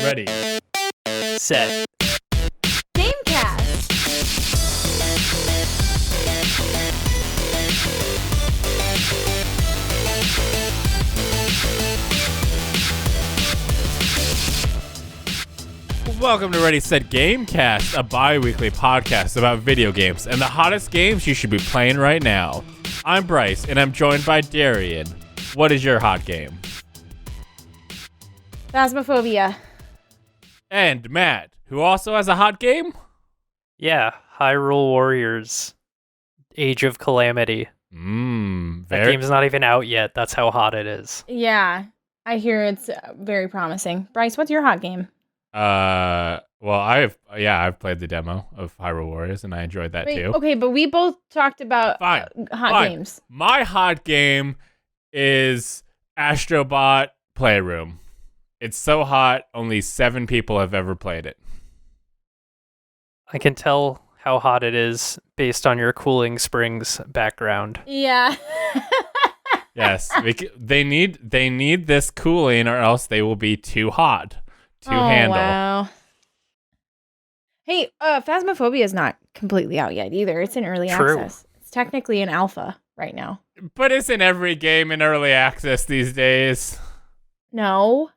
Ready. Set. Gamecast. Welcome to Ready, Set, Gamecast, a bi-weekly podcast about video games and the hottest games you should be playing right now. I'm Bryce, and I'm joined by Darian. What is your hot game? Phasmophobia. And Matt, who also has a hot game? Yeah, Hyrule Warriors. Age of Calamity. That game's not even out yet. That's how hot it is. Yeah, I hear it's very promising. Bryce, what's your hot game? Well, I've played the demo of Hyrule Warriors, and I enjoyed that too. Okay, but we both talked about hot games. My hot game is Astro Playroom. It's so hot, only 7 people have ever played it. I can tell how hot it is based on your cooling springs background. Yeah. Yes, they need this cooling, or else they will be too hot to handle. Wow. Hey, Phasmophobia is not completely out yet either. It's in early access. It's technically an alpha right now. But isn't every game in early access these days? No.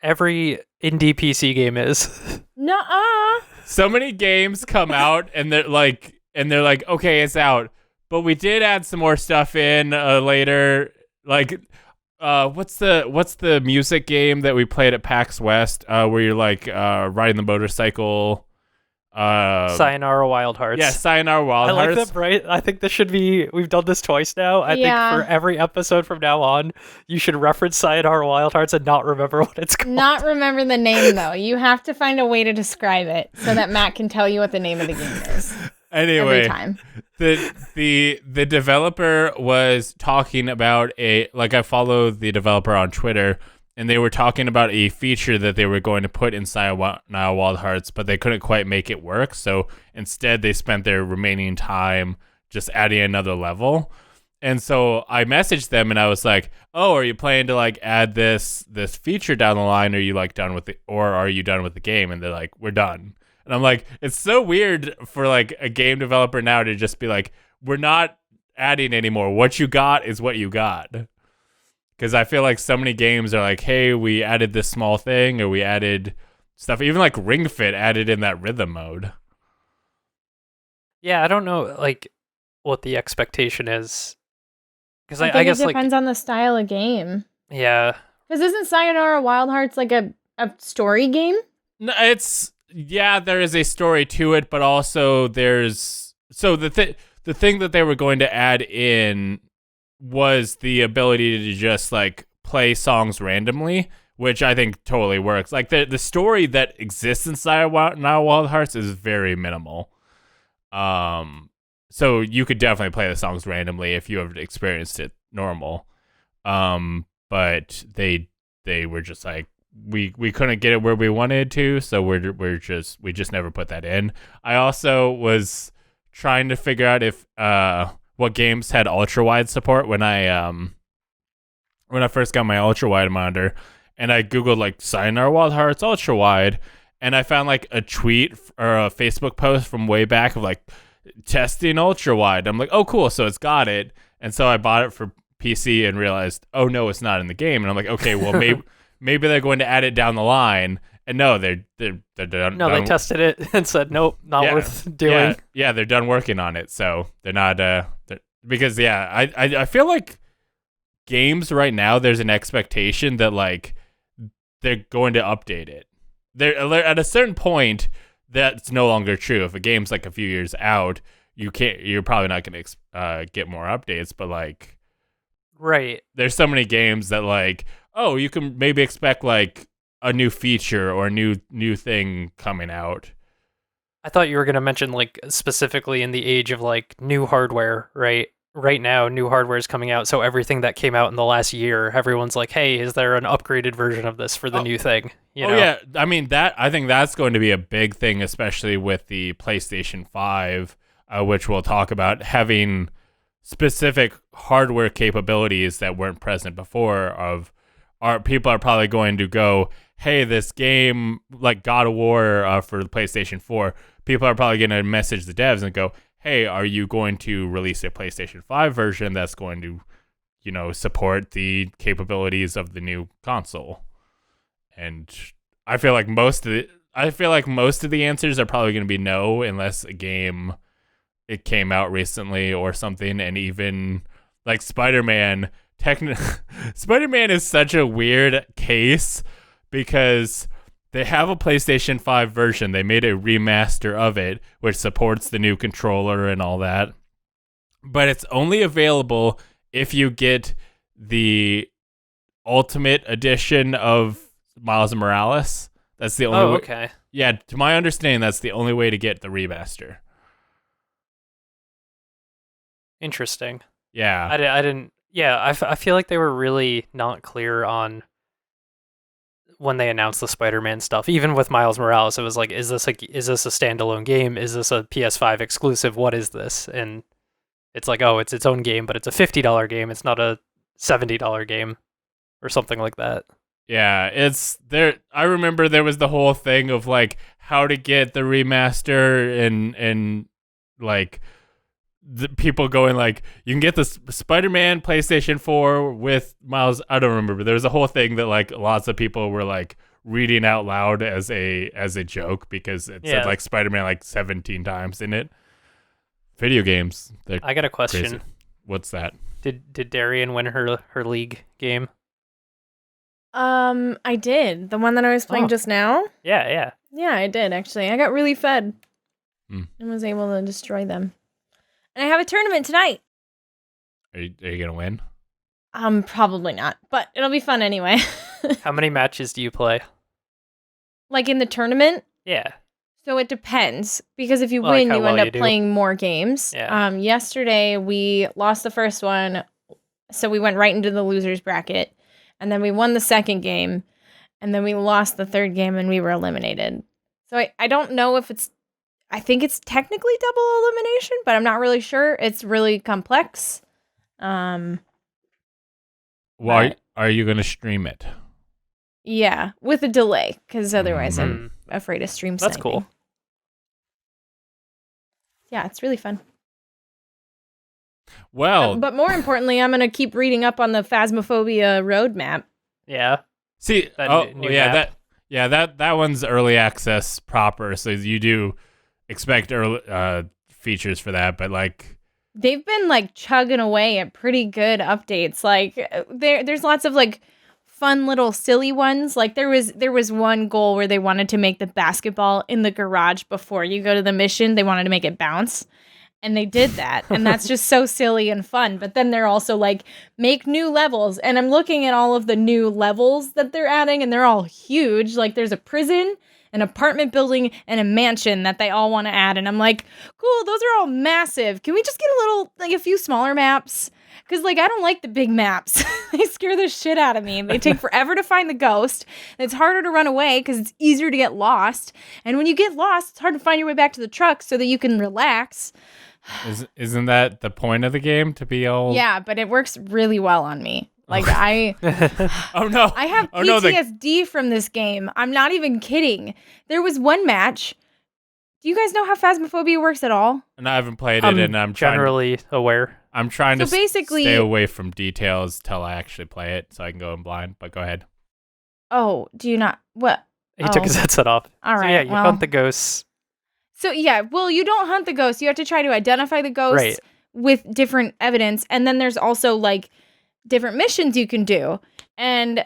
Every indie PC game is. Nuh-uh. So many games come out and they're like, okay, it's out. But we did add some more stuff in later. Like, what's the music game that we played at PAX West where you're like riding the motorcycle? Sayonara Wild Hearts. Yeah, Sayonara Wild Hearts. I like that, right? I think this should be, we've done this twice now. I think for every episode from now on, you should reference Sayonara Wild Hearts and not remember what it's called. Not remember the name, though. You have to find a way to describe it so that Matt can tell you what the name of the game is. Anyway, every time. the developer was talking about I follow the developer on Twitter, and they were talking about a feature that they were going to put inside Sayonara Wild Hearts, but they couldn't quite make it work. So instead, they spent their remaining time just adding another level. And so I messaged them, and I was like, "Oh, are you planning to add this feature down the line? Are you are you done with the game?" And they're like, "We're done." And I'm like, it's so weird for a game developer now to just be like, "We're not adding anymore. What you got is what you got." Because I feel like so many games are like, hey, we added this small thing, or we added stuff. Even like Ring Fit added in that rhythm mode. Yeah, I don't know what the expectation is. Because I guess it depends on the style of game. Yeah. Because isn't Sayonara Wild Hearts like a story game? No, there is a story to it, but also there's the thing that they were going to add in was the ability to just play songs randomly, which I think totally works. Like the story that exists inside Wild Hearts is very minimal. So you could definitely play the songs randomly if you have experienced it normal. But they were just like, we couldn't get it where we wanted to, so we just never put that in. I also was trying to figure out if what games had ultra wide support when I first got my ultra wide monitor, and I googled Sayonara Wild Hearts ultra wide, and I found a tweet or a Facebook post from way back of testing ultra wide. I'm like, oh cool, so it's got it, and so I bought it for PC and realized, oh no, it's not in the game, and I'm like, okay, well maybe they're going to add it down the line. And no, they're done. No, they tested it and said, nope, not worth doing. Yeah, they're done working on it. So they're not, because I feel like games right now, there's an expectation that they're going to update it. They're at a certain point, that's no longer true. If a game's a few years out, you're probably not going to get more updates, but right. There's so many games that oh, you can maybe expect a new feature or a new thing coming out. I thought you were going to mention specifically in the age of new hardware, right? Right now, new hardware is coming out, so everything that came out in the last year, everyone's like, hey, is there an upgraded version of this for the new thing? You know? Yeah. I mean, I think that's going to be a big thing, especially with the PlayStation 5, which we'll talk about, having specific hardware capabilities that weren't present before of people are probably going to go, hey, this game like God of War for the PlayStation 4, people are probably going to message the devs and go, hey, are you going to release a PlayStation 5 version that's going to, support the capabilities of the new console? And I feel like most of the answers are probably going to be no, unless a game it came out recently or something. And even like Spider-Man, Spider-Man is such a weird case because they have a PlayStation 5 version. They made a remaster of it, which supports the new controller and all that. But it's only available if you get the Ultimate Edition of Miles Morales. That's the only way. Okay. Yeah, to my understanding, that's the only way to get the remaster. Interesting. Yeah. I didn't... Yeah, I feel like they were really not clear on when they announced the Spider-Man stuff. Even with Miles Morales, it was like, is this a standalone game? Is this a PS5 exclusive? What is this? And it's like, oh, it's its own game, but it's a $50 game. It's not a $70 game or something like that. Yeah, it's there. I remember there was the whole thing of like how to get the remaster and like the people going like, you can get the Spider-Man PlayStation 4 with Miles. I don't remember, but there was a whole thing that like lots of people were like reading out loud as a joke because it said like Spider-Man like 17 times in it. Video games. I got a question. Crazy. What's that? Did Darian win her League game? I did. The one that I was playing just now? Yeah. Yeah, I did, actually. I got really fed and was able to destroy them. And I have a tournament tonight. Are you going to win? Probably not, but it'll be fun anyway. How many matches do you play? Like in the tournament? Yeah. So it depends, because if you win, you end up playing more games. Yeah. Yesterday, we lost the first one, so we went right into the loser's bracket. And then we won the second game, and then we lost the third game, and we were eliminated. So I don't know if it's... I think it's technically double elimination, but I'm not really sure. It's really complex. Why are you going to stream it? Yeah, with a delay, because otherwise I'm afraid of stream sniping. That's cool. Yeah, it's really fun. Well, but more importantly, I'm going to keep reading up on the Phasmophobia roadmap. Yeah. See, that one's early access proper, so you do expect early features for that, but like they've been like chugging away at pretty good updates. Like there's lots of like fun little silly ones. Like there was one goal where they wanted to make the basketball in the garage before you go to the mission. They wanted to make it bounce. And they did that. And that's just so silly and fun. But then they're also like, make new levels. And I'm looking at all of the new levels that they're adding, and they're all huge. Like there's a prison, an apartment building, and a mansion that they all want to add. And I'm like, cool, those are all massive. Can we just get a few smaller maps? Because like I don't like the big maps. They scare the shit out of me. They take forever to find the ghost. And it's harder to run away because it's easier to get lost. And when you get lost, it's hard to find your way back to the truck so that you can relax. Isn't that the point of the game, to be all? Yeah, but it works really well on me. Like oh no, I have PTSD from this game. I'm not even kidding. There was one match. Do you guys know how Phasmophobia works at all? And I haven't played it, and I'm generally aware. I'm trying to stay away from details till I actually play it, so I can go in blind. But go ahead. Oh, do you not? What? He took his headset off. All right. So, yeah, you hunt the ghosts. So yeah, well, you don't hunt the ghosts. You have to try to identify the ghosts with different evidence, and then there's also like different missions you can do. And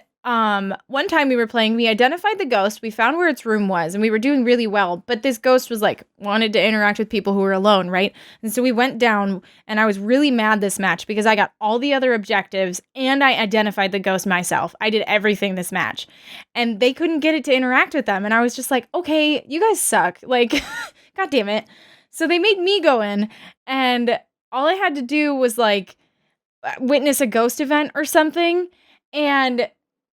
one time we were playing, we identified the ghost, we found where its room was, and we were doing really well. But this ghost was like wanted to interact with people who were alone, right? And so we went down, and I was really mad this match because I got all the other objectives and I identified the ghost myself. I did everything this match, and they couldn't get it to interact with them. And I was just like, okay, you guys suck. Like, God damn it. So they made me go in, and all I had to do was like witness a ghost event or something. And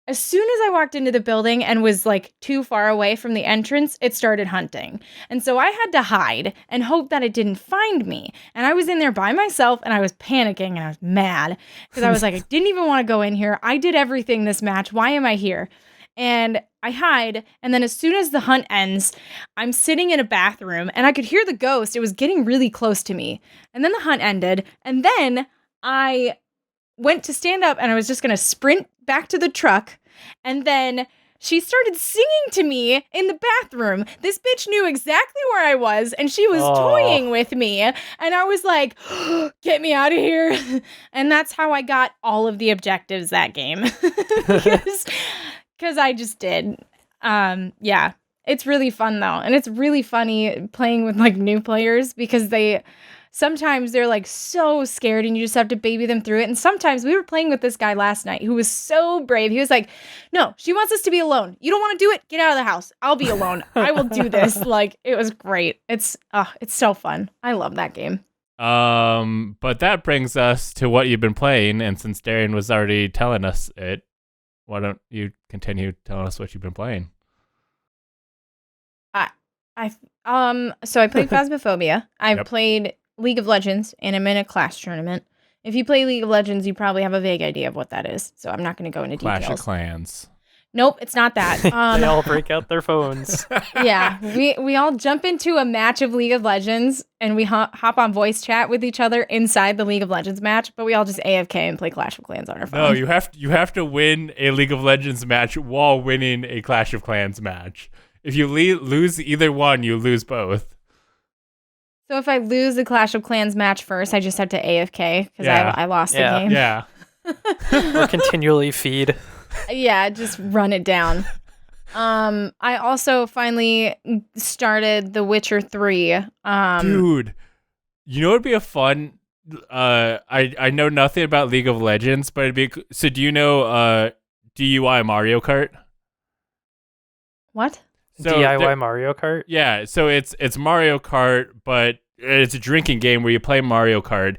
As soon as I walked into the building and was like too far away from the entrance, it started hunting. And so I had to hide and hope that it didn't find me. And I was in there by myself and I was panicking and I was mad because I was like, I didn't even want to go in here. I did everything this match. Why am I here? And I hide. And then as soon as the hunt ends, I'm sitting in a bathroom and I could hear the ghost. It was getting really close to me. And then the hunt ended. And then I went to stand up and I was just going to sprint back to the truck. And then she started singing to me in the bathroom. This bitch knew exactly where I was and she was toying with me. And I was like, get me out of here. And that's how I got all of the objectives that game. Because I just did. Yeah, it's really fun though. And it's really funny playing with like new players because sometimes they're like so scared and you just have to baby them through it. And sometimes we were playing with this guy last night who was so brave. He was like, no, she wants us to be alone. You don't want to do it? Get out of the house. I'll be alone. I will do this. Like, it was great. It's so fun. I love that game. But that brings us to what you've been playing. And since Darian was already telling us it, why don't you continue telling us what you've been playing? So I played Phasmophobia. I've played League of Legends, and I'm in a Clash tournament. If you play League of Legends, you probably have a vague idea of what that is, so I'm not going to go into details. Clash of Clans. Nope, it's not that. They all break out their phones. Yeah, we all jump into a match of League of Legends, and we hop on voice chat with each other inside the League of Legends match, but we all just AFK and play Clash of Clans on our phone. No, you have to win a League of Legends match while winning a Clash of Clans match. If you lose either one, you lose both. So if I lose the Clash of Clans match first, I just have to AFK because I lost the game. Yeah. Or continually feed. Yeah, just run it down. I also finally started The Witcher 3. Dude, you know it'd be a fun. I know nothing about League of Legends, but it'd be. So do you know DUI Mario Kart? What? So DIY Mario Kart? Yeah, so it's Mario Kart, but it's a drinking game where you play Mario Kart,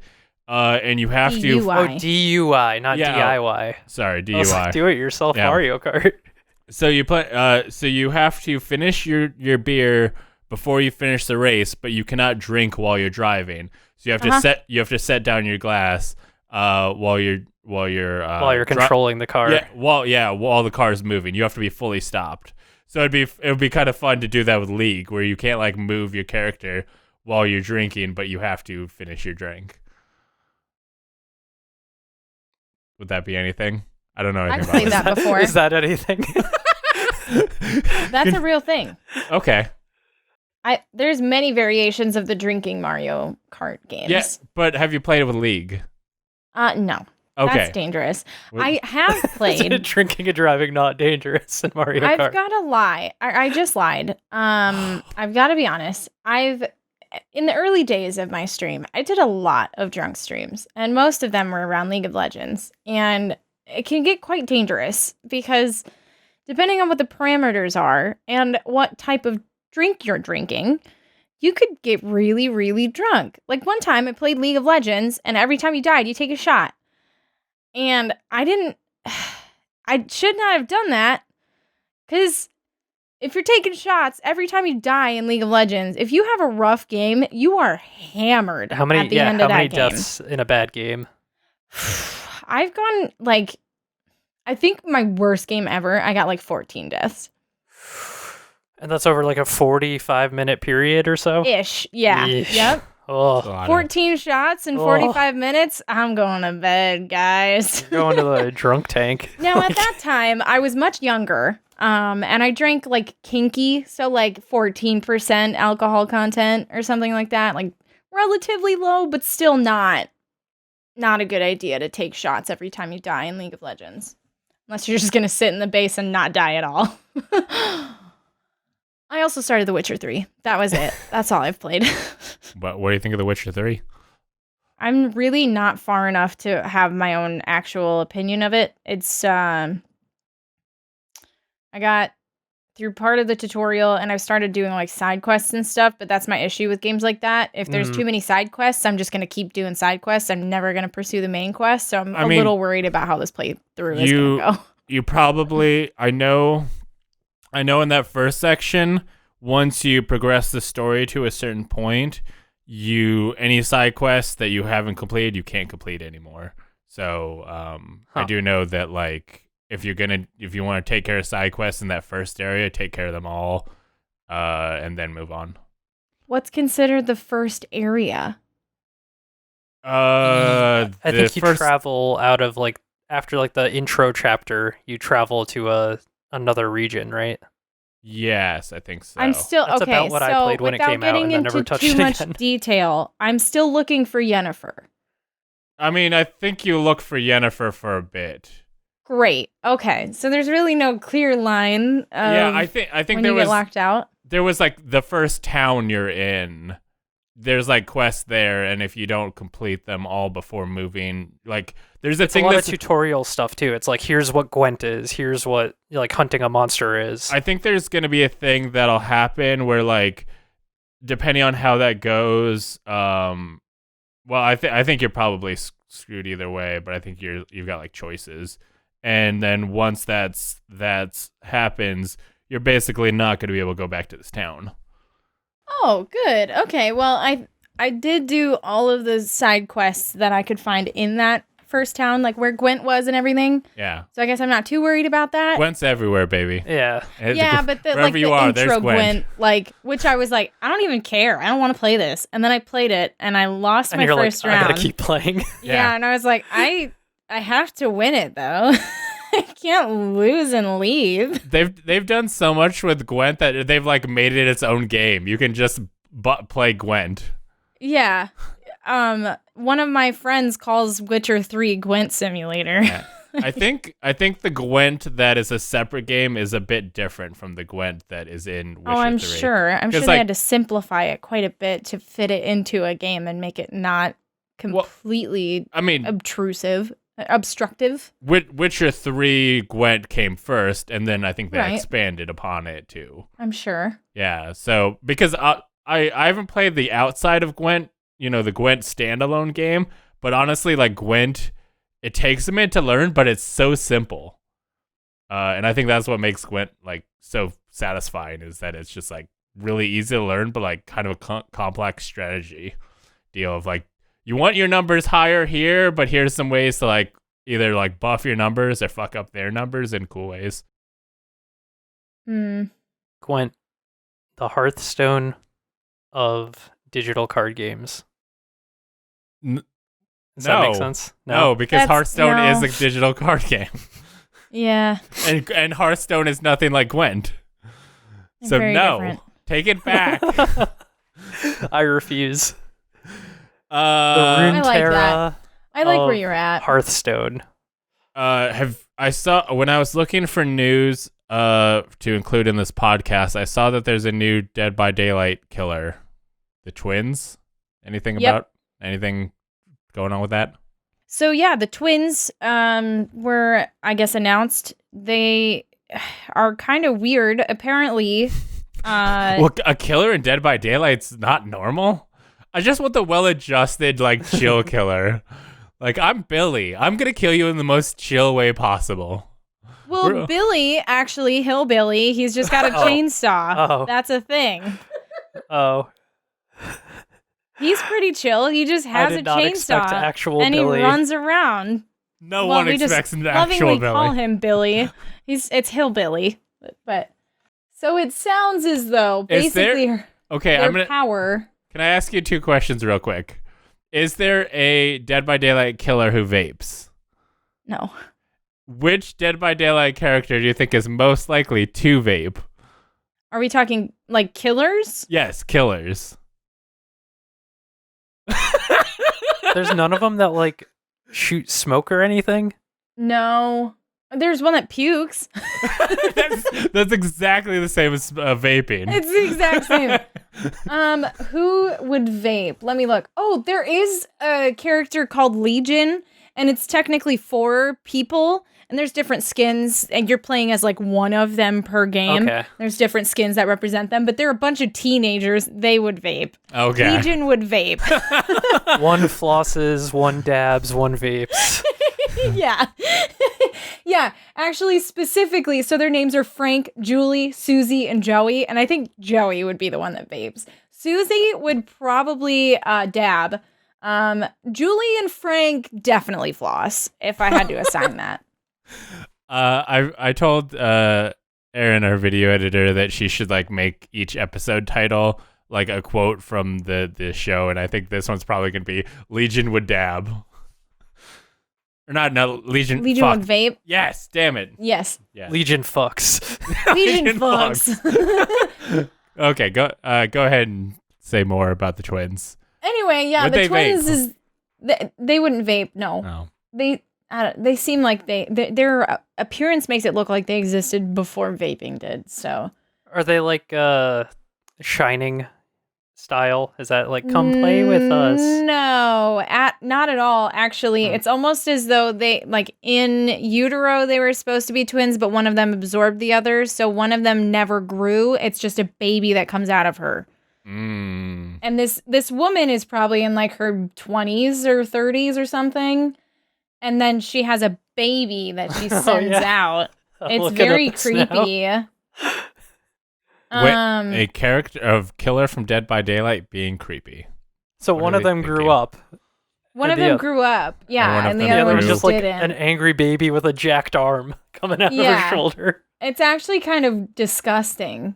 and you have to. Oh, DUI, not DIY. Sorry, DUI. I was like, do it yourself Mario Kart. So you play. So you have to finish your beer before you finish the race, but you cannot drink while you're driving. So you have to set down your glass while you're controlling the car. While the car is moving, you have to be fully stopped. So it would be kind of fun to do that with League, where you can't like move your character while you're drinking, but you have to finish your drink. Would that be anything? I don't know anything I've played about that before. Is that anything? That's a real thing. Okay. There's many variations of the drinking Mario Kart games. Yeah, but have you played it with League? No. Okay. That's dangerous. I have played. Drinking and driving not dangerous in Mario Kart. I've got to lie. I just lied. I've got to be honest. In the early days of my stream, I did a lot of drunk streams, and most of them were around League of Legends. And it can get quite dangerous because depending on what the parameters are and what type of drink you're drinking, you could get really, really drunk. Like one time I played League of Legends, and every time you died, you take a shot. And I should not have done that, because if you're taking shots every time you die in League of Legends, if you have a rough game, you are hammered at the end of that game. How many deaths in a bad game? I've gone, I think my worst game ever, I got 14 deaths. And that's over a 45-minute period or so? Ish, yeah. Yeesh. Yep. Oh. 14 shots in 45 minutes. I'm going to bed, guys. You're going to the drunk tank. Now, at that time, I was much younger, and I drank kinky, so 14% alcohol content or something like that, relatively low, but still not a good idea to take shots every time you die in League of Legends, unless you're just going to sit in the base and not die at all. I also started The Witcher 3. That was it. That's all I've played. But what do you think of The Witcher 3? I'm really not far enough to have my own actual opinion of it. It's, I got through part of the tutorial and I've started doing side quests and stuff, but that's my issue with games like that. If there's too many side quests, I'm just going to keep doing side quests. I'm never going to pursue the main quest. So I'm a little worried about how this playthrough is going to go. you probably I know in that first section, once you progress the story to a certain point, any side quests that you haven't completed, you can't complete anymore. So I do know that like if you want to take care of side quests in that first area, take care of them all, and then move on. What's considered the first area? I think you travel out of like after like the intro chapter, you travel to another region, right? Yes, I think so. I'm still That's okay. about what I played when it came out, and I never touched it again. Without getting into too much detail, I'm still looking for Yennefer. I mean, I think you look for Yennefer for a bit. Great. Okay, so there's really no clear line. Yeah, I think when there you was get locked out. There was like the first town you're in. There's like quests there, and if you don't complete them all before moving, like there's a lot of tutorial stuff too. It's like here's what Gwent is, here's what like hunting a monster is. I think there's gonna be a thing that'll happen where like depending on how that goes, well, I think you're probably screwed either way, but I think you've got like choices, and then once that's happens, you're basically not gonna be able to go back to this town. Oh, good. Okay, well, I did do all of the side quests that I could find in that first town, like where Gwent was and everything. Yeah. So I guess I'm not too worried about that. Gwent's everywhere, baby. Yeah. Yeah, but the like the intro Gwent, like which I was like, I don't even care. I don't want to play this. And then I played it and I lost my first round. I gotta keep playing. Yeah, and I was like, I have to win it though. I can't lose and leave. They've done so much with Gwent that they've like made it its own game. You can just play Gwent. Yeah. One of my friends calls Witcher 3 Gwent Simulator. Yeah. I think the Gwent that is a separate game is a bit different from the Gwent that is in Witcher 3. Oh, I'm sure. I'm sure they had to simplify it quite a bit to fit it into a game and make it not completely obstructive. Witcher 3 Gwent came first, and then I think they expanded upon it too. I'm sure. Yeah, so because I haven't played the outside of Gwent, the Gwent standalone game, but honestly, like Gwent, it takes a minute to learn, but it's so simple. And I think that's what makes Gwent like so satisfying is that it's just like really easy to learn, but like kind of a complex strategy deal of like, you want your numbers higher here, but here's some ways to like either like buff your numbers or fuck up their numbers in cool ways. Gwent, the Hearthstone of digital card games. Does that make sense? No, because Hearthstone is a digital card game. Yeah. And Hearthstone is nothing like Gwent. So very different. Take it back. I refuse. The I like that. I like where you're at. Hearthstone. I saw when I was looking for news to include in this podcast, I saw that there's a new Dead by Daylight killer. The twins? Anything going on with that? So yeah, the twins were, I guess, announced. They are kind of weird. Apparently, well, a killer in Dead by Daylight's not normal. I just want the well-adjusted, like, chill killer. Like, I'm Billy. I'm gonna kill you in the most chill way possible. Well, Billy, actually, Hillbilly, he's just got a chainsaw. Oh. That's a thing. Oh. He's pretty chill. He just has a chainsaw. And Billy. He runs around. No one expects an actual Billy. Call him Billy. It's Hillbilly. But so it sounds as though basically their power. Can I ask you two questions real quick? Is there a Dead by Daylight killer who vapes? No. Which Dead by Daylight character do you think is most likely to vape? Are we talking like killers? Yes, killers. There's none of them that like shoot smoke or anything? No. There's one that pukes. that's exactly the same as vaping. It's the exact same. Who would vape? Let me look. Oh, there is a character called Legion, and it's technically 4 people, and there's different skins, and you're playing as like one of them per game. Okay. There's different skins that represent them, but they're a bunch of teenagers. They would vape. Okay. Legion would vape. One flosses, one dabs, one vapes. Yeah. Yeah, actually, specifically, so their names are Frank, Julie, Susie, and Joey, and I think Joey would be the one that vapes. Susie would probably dab. Julie and Frank definitely floss, if I had to assign that. I told Erin, our video editor, that she should like make each episode title like a quote from the show, and I think this one's probably gonna be Legion would dab. Or not, no, Legion fuck. Would vape? Yes, damn it. Yes. Legion fucks. Legion fucks. Okay, go ahead and say more about the twins. Anyway, yeah, Would the they twins vape? they wouldn't vape, no. Oh. They seem like their appearance makes it look like they existed before vaping did, so. Are they like Shining style? Is that like come play with us? No, not at all. Actually, it's almost as though they like in utero they were supposed to be twins, but one of them absorbed the other, so one of them never grew. It's just a baby that comes out of her. And this woman is probably in like her 20s or 30s or something, and then she has a baby that she sends out. It's very creepy. A character of Killer from Dead by Daylight being creepy. So one of them grew up. One of them grew up, yeah, and the other other was just like didn't. an angry baby with a jacked arm coming out of her shoulder. It's actually kind of disgusting.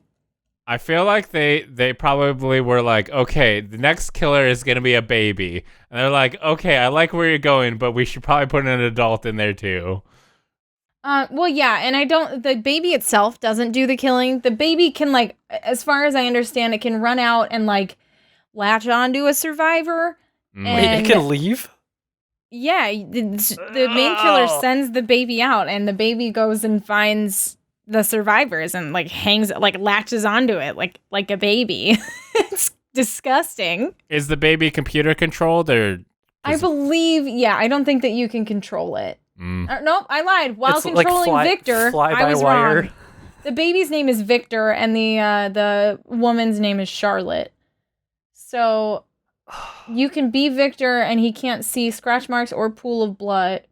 I feel like they probably were like, okay, the next killer is going to be a baby. And they're like, okay, I like where you're going, but we should probably put an adult in there too. Well, yeah, and the baby itself doesn't do the killing. The baby can, like, as far as I understand, it can run out and, like, latch onto a survivor. Wait, it can leave? Yeah, the main killer sends the baby out, and the baby goes and finds the survivors and like latches onto it like a baby. It's disgusting. Is the baby computer controlled or? I believe, yeah. I don't think that you can control it. Nope, I lied. While it's controlling like Victor, I was wrong. The baby's name is Victor, and the woman's name is Charlotte. So you can be Victor, and he can't see scratch marks or pools of blood.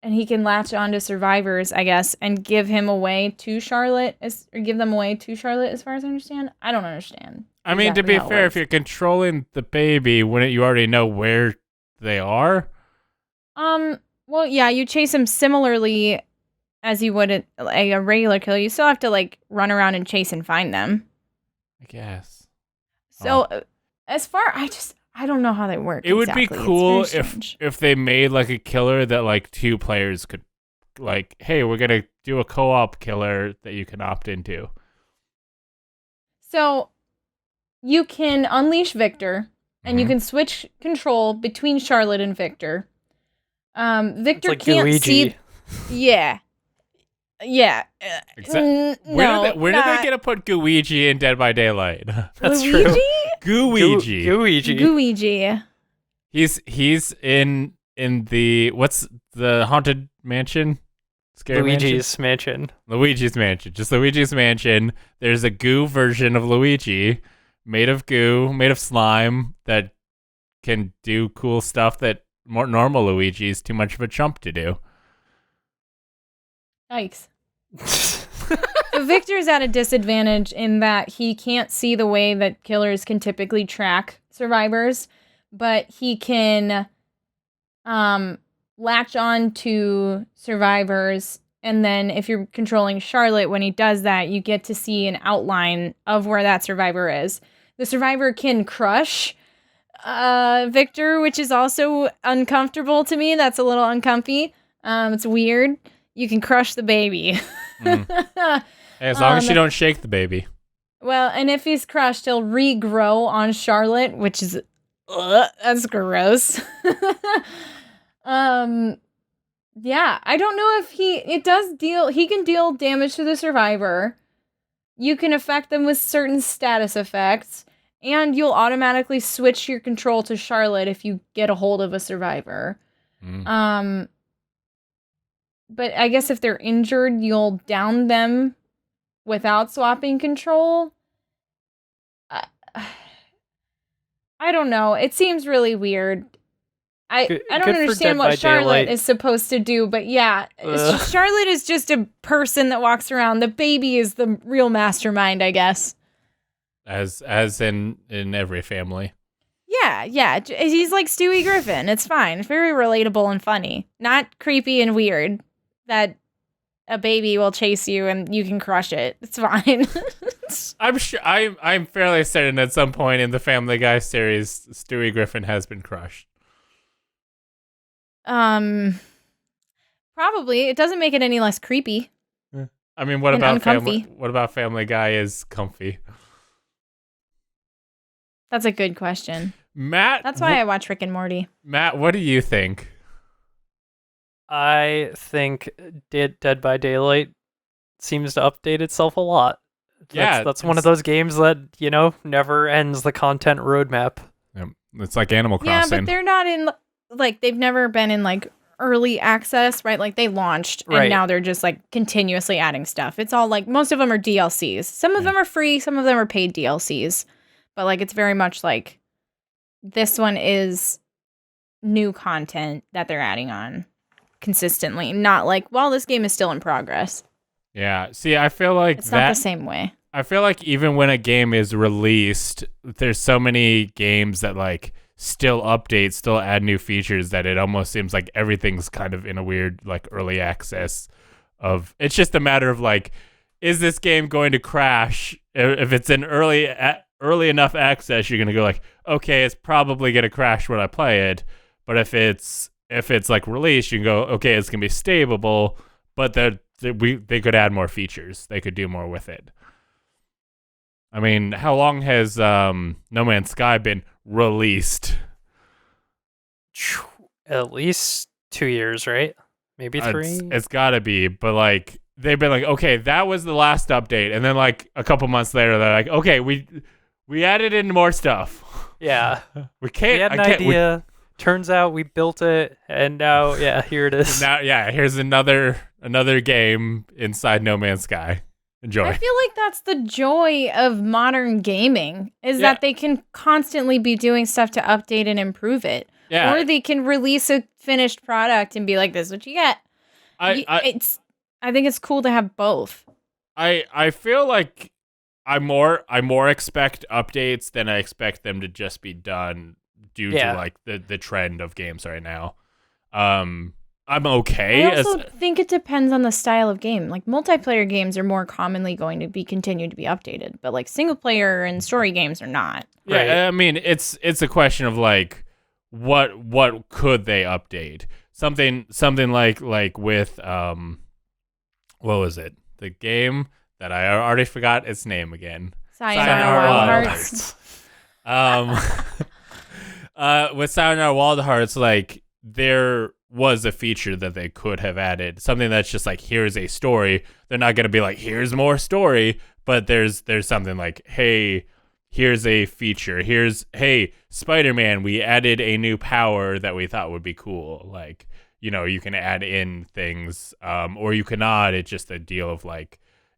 And he can latch onto survivors, I guess, and give them away to Charlotte, as far as I understand. I don't understand. I mean, to be fair, if you're controlling the baby, wouldn't you already know where they are? Well, yeah, you chase them similarly as you would a regular killer. You still have to, like, run around and chase and find them. I guess. So, as far, I don't know how they work. It would be cool if they made like a killer that like two players could, like, hey, we're gonna do a co-op killer that you can opt into. So you can unleash Victor, and you can switch control between Charlotte and Victor. Victor like can't Luigi. see. Yeah. Yeah. Where did they get to put Gooigi in Dead by Daylight? That's Luigi? true. Gooigi. He's in the what's the haunted mansion? Scary Luigi's mansion. Luigi's mansion. Just Luigi's mansion. There's a goo version of Luigi made of goo, made of slime that can do cool stuff that more normal Luigi is too much of a chump to do. Yikes. So Victor's at a disadvantage in that he can't see the way that killers can typically track survivors, but he can latch on to survivors, and then if you're controlling Charlotte, when he does that, you get to see an outline of where that survivor is. The survivor can crush Victor, which is also uncomfortable to me. That's a little uncomfy. It's weird. You can crush the baby. Hey, as long as you don't shake the baby. Well, and if he's crushed, he'll regrow on Charlotte, which is that's gross. Yeah, I don't know if he can deal damage to the survivor. You can affect them with certain status effects, and you'll automatically switch your control to Charlotte if you get a hold of a survivor. Mm. But I guess if they're injured, you'll down them without swapping control. I don't know. It seems really weird. I don't understand what Charlotte is supposed to do, but yeah, Charlotte is just a person that walks around. The baby is the real mastermind, I guess. As in every family. Yeah. He's like Stewie Griffin. It's fine. It's very relatable and funny. Not creepy and weird that a baby will chase you and you can crush it. It's fine. I'm sure. I'm fairly certain at some point in the Family Guy series, Stewie Griffin has been crushed. Probably. It doesn't make it any less creepy. I mean, what about Family Guy is comfy? That's a good question. Matt, that's why I watch Rick and Morty. Matt, what do you think? I think Dead by Daylight seems to update itself a lot. That's one of those games that, never ends the content roadmap. It's like Animal Crossing. Yeah, but they're not in, they've never been in, early access, right? Like, they launched, and now they're just, continuously adding stuff. It's all, most of them are DLCs. Some of them are free, some of them are paid DLCs. But, it's very much this one is new content that they're adding on consistently. Not this game is still in progress. Yeah. See, I feel like it's not the same way. I feel like even when a game is released, there's so many games that, still update, still add new features that it almost seems like everything's kind of in a weird, early access of... It's just a matter of, is this game going to crash? If it's in early enough access, you're gonna go okay, it's probably gonna crash when I play it. But if it's released, you can go, okay, it's gonna be stable. But they could add more features. They could do more with it. I mean, how long has No Man's Sky been released? At least 2 years, right? Maybe 3. It's gotta be, but they've been okay, that was the last update, and then a couple months later, they're okay, we added in more stuff. Yeah. We had an idea. Turns out we built it, and now, here it is. Now, here's another game inside No Man's Sky. Enjoy. I feel like that's the joy of modern gaming, is that they can constantly be doing stuff to update and improve it. Yeah. Or they can release a finished product and be this is what you get. I think it's cool to have both. I feel like I more expect updates than I expect them to just be done due to the trend of games right now. I'm okay. I also think it depends on the style of game. Multiplayer games are more commonly going to be continued to be updated, but single player and story games are not. Yeah, right? I mean it's a question of what could they update? Something like with what was it? The game that I already forgot its name again. Sayonara Wild Hearts. With Sayonara Wild Hearts, there was a feature that they could have added. Something that's just here's a story. They're not going to be here's more story, but there's something hey, here's a feature. Hey, Spider-Man, we added a new power that we thought would be cool. You can add in things, or you cannot. It's just a deal of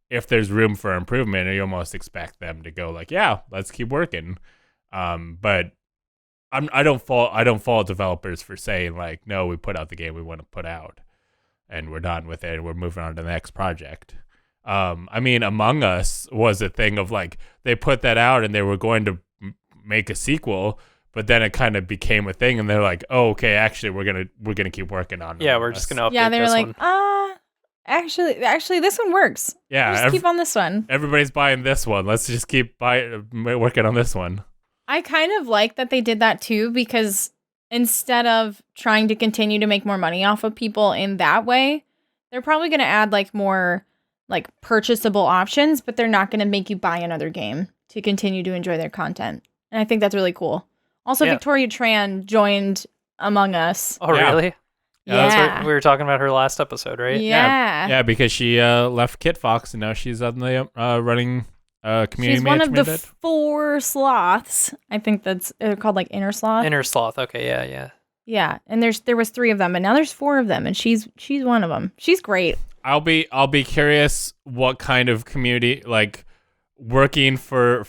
if there's room for improvement, you almost expect them to go yeah, let's keep working. But I don't fault developers for saying no, we put out the game we want to put out, and we're done with it. We're moving on to the next project. I mean, Among Us was a thing of they put that out and they were going to make a sequel, but then it kind of became a thing, and they're oh, okay, actually, we're gonna keep working on it. Yeah, we're just gonna update they're this one. Actually, this one works. Yeah, just keep on this one. Everybody's buying this one. Let's just keep working on this one. I kind of like that they did that too, because instead of trying to continue to make more money off of people in that way, they're probably going to add more purchasable options, but they're not going to make you buy another game to continue to enjoy their content. And I think that's really cool. Also, Victoria Tran joined Among Us. Oh, really? Yeah. That's what we were talking about her last episode, right? Yeah, because she left Kit Fox and now she's on the running community. She's one of the 4 sloths. I think that's called Inner Sloth. Inner Sloth. Okay, yeah. Yeah, and there was 3 of them, and now there's 4 of them, and she's one of them. She's great. I'll be curious what kind of community like working for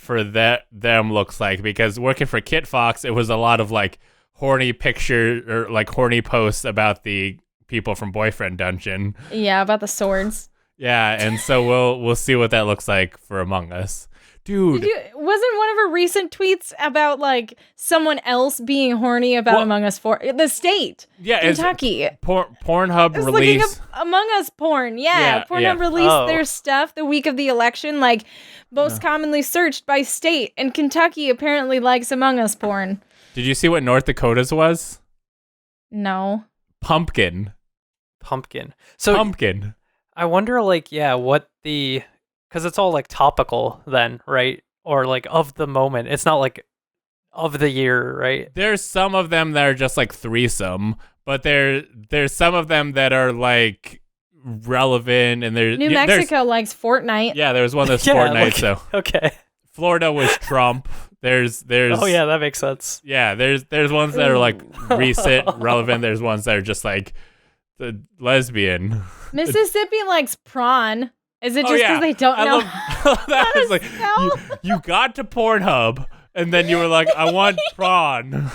them looks like, because working for Kit Fox, it was a lot of like horny picture or like horny posts about the people from Boyfriend Dungeon. Yeah, about the swords. Yeah, and so we'll see what that looks like for Among Us. Dude, wasn't one of her recent tweets about like someone else being horny about Among Us 4? The state, Kentucky. Pornhub released looking up Among Us porn. Yeah, Pornhub released their stuff the week of the election, like most commonly searched by state, and Kentucky apparently likes Among Us porn. Did you see what North Dakota's was? No. Pumpkin. So pumpkin. I wonder, like, what the... Because it's all, like, topical then, right? Or, like, of the moment. It's not, like, of the year, right? There's some of them that are just, like, threesome. But there's some of them that are, like, relevant. And there's... New Mexico likes Fortnite. Yeah, there was one that's Fortnite, so... Okay. Florida was Trump. There's... Oh, yeah, that makes sense. Yeah, there's ones that are, like, recent, relevant. There's ones that are just, like, the lesbian. Mississippi likes prawn. Is it just because they don't know that was like you got to Pornhub and then you were like, I want prawn.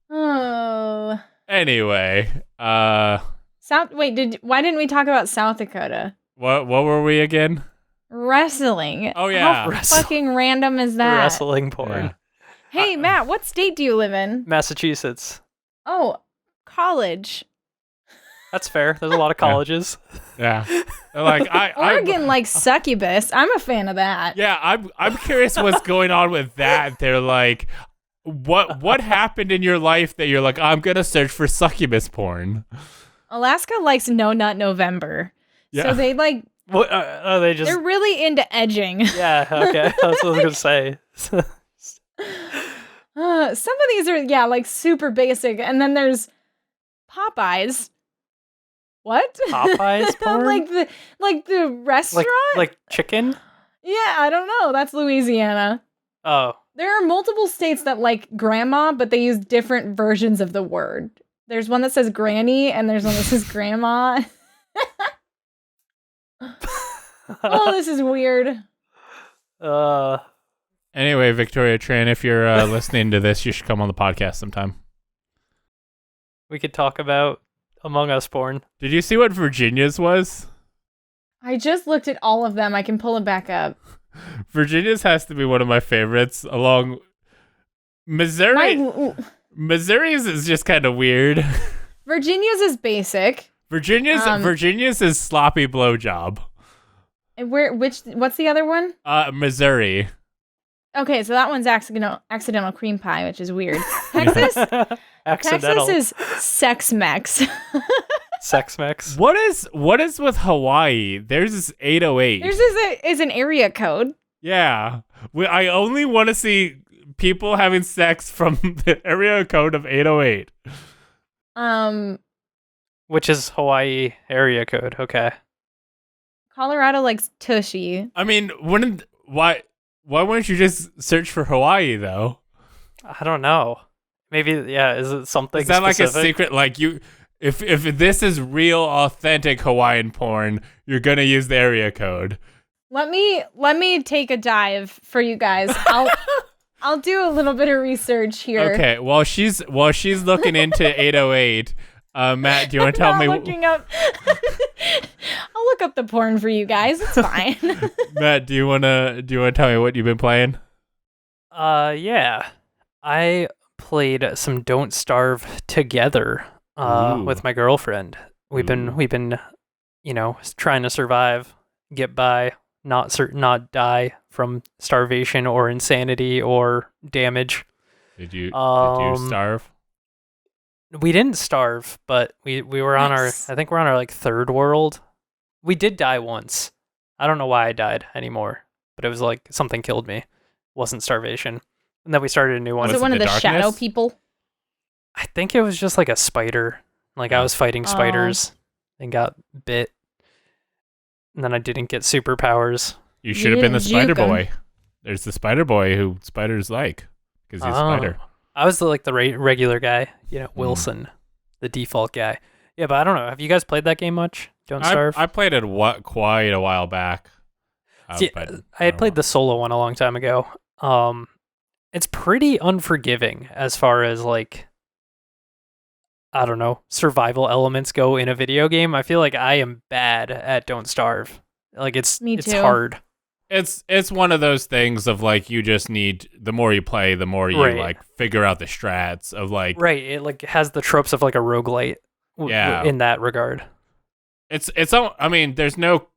Oh. Anyway, why didn't we talk about South Dakota? What were we again? Wrestling. Oh yeah. How fucking random is that? Wrestling porn. Yeah. Hey Matt, what state do you live in? Massachusetts. Oh, college. That's fair. There's a lot of colleges. Yeah. Like Oregon likes succubus. I'm a fan of that. Yeah, I'm curious what's going on with that. They're like, what happened in your life that you're like, I'm gonna search for succubus porn? Alaska likes No Nut November. Yeah. So they like they're really into edging. Yeah, okay. That's what I was gonna say. Some of these are like super basic, and then there's Popeyes. What? Popeyes porn? like the restaurant? Like chicken? Yeah, I don't know. That's Louisiana. Oh. There are multiple states that like grandma, but they use different versions of the word. There's one that says granny, and there's one that says grandma. Oh, this is weird. Anyway, Victoria Tran, if you're listening to this, you should come on the podcast sometime. We could talk about Among Us porn. Did you see what Virginia's was? I just looked at all of them. I can pull it back up. Virginia's has to be one of my favorites, along Missouri. Missouri's is just kind of weird. Virginia's is basic. Virginia's is sloppy blowjob. And what's the other one? Missouri. Okay, so that one's accidental cream pie, which is weird. Texas is sex mex. Sex mex. What is with Hawaii? Theirs is 808. Theirs is an area code. Yeah. I only want to see people having sex from the area code of 808. Which is Hawaii area code. Okay. Colorado likes tushy. I mean, why wouldn't you just search for Hawaii though? I don't know. Maybe is it something? Is that specific? Like a secret? Like you, if this is real, authentic Hawaiian porn, you're gonna use the area code. Let me take a dive for you guys. I'll do a little bit of research here. Okay. While she's looking into 808, Matt, do you want to tell me? Looking up. I'll look up the porn for you guys. It's fine. Matt, do you wanna tell me what you've been playing? Yeah, I played some Don't Starve together with my girlfriend. We've been trying to survive, get by, not die from starvation or insanity or damage. Did you starve? We didn't starve, but we were on I think we're on our like third world. We did die once. I don't know why I died anymore, but it was like something killed me. It wasn't starvation. And then we started a new one. Was it one of the shadow people? I think it was just like a spider. Like I was fighting spiders and got bit. And then I didn't get superpowers. You should have been the spider boy. There's the spider boy who spiders like because he's a spider. I was the regular guy, Wilson, the default guy. Yeah, but I don't know. Have you guys played that game much? Don't Starve? I played it quite a while back. See, I had played the solo one a long time ago. It's pretty unforgiving as far as like, I don't know, survival elements go in a video game. I feel like I am bad at Don't Starve. Like it's hard. It's one of those things of like you just need, the more you play, the more you like figure out the strats of like right. It like has the tropes of like a roguelite. In that regard. I mean, there's no.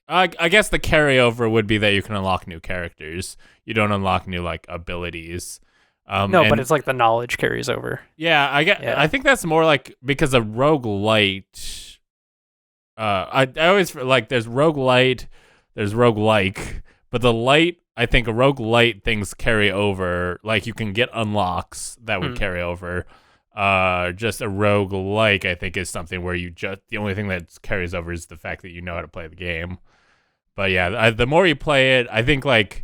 I guess the carryover would be that you can unlock new characters. You don't unlock new like abilities. No, but it's like the knowledge carries over. Yeah, I think that's more like because a roguelite. I always like there's roguelite, there's roguelike, but the light, I think a roguelite things carry over. Like you can get unlocks that would carry over. Just a roguelike, I think, is something where the only thing that carries over is the fact that you know how to play the game. But yeah, the more you play it, I think like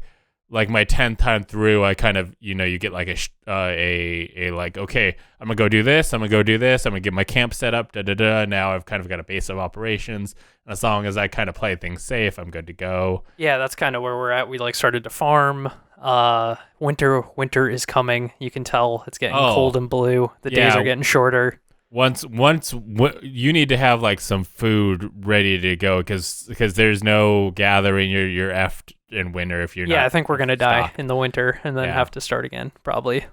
my 10th time through, I kind of, you get like a like, okay, I'm gonna go do this, I'm gonna get my camp set up, now I've kind of got a base of operations, and as long as I kind of play things safe, I'm good to go. Yeah, that's kind of where we're at. We like started to farm. Winter is coming. You can tell it's getting cold and blue. The days are getting shorter. Once you need to have like some food ready to go because there's no gathering. You're effed in winter if you're not. Yeah, I think we're gonna die in the winter and then have to start again probably.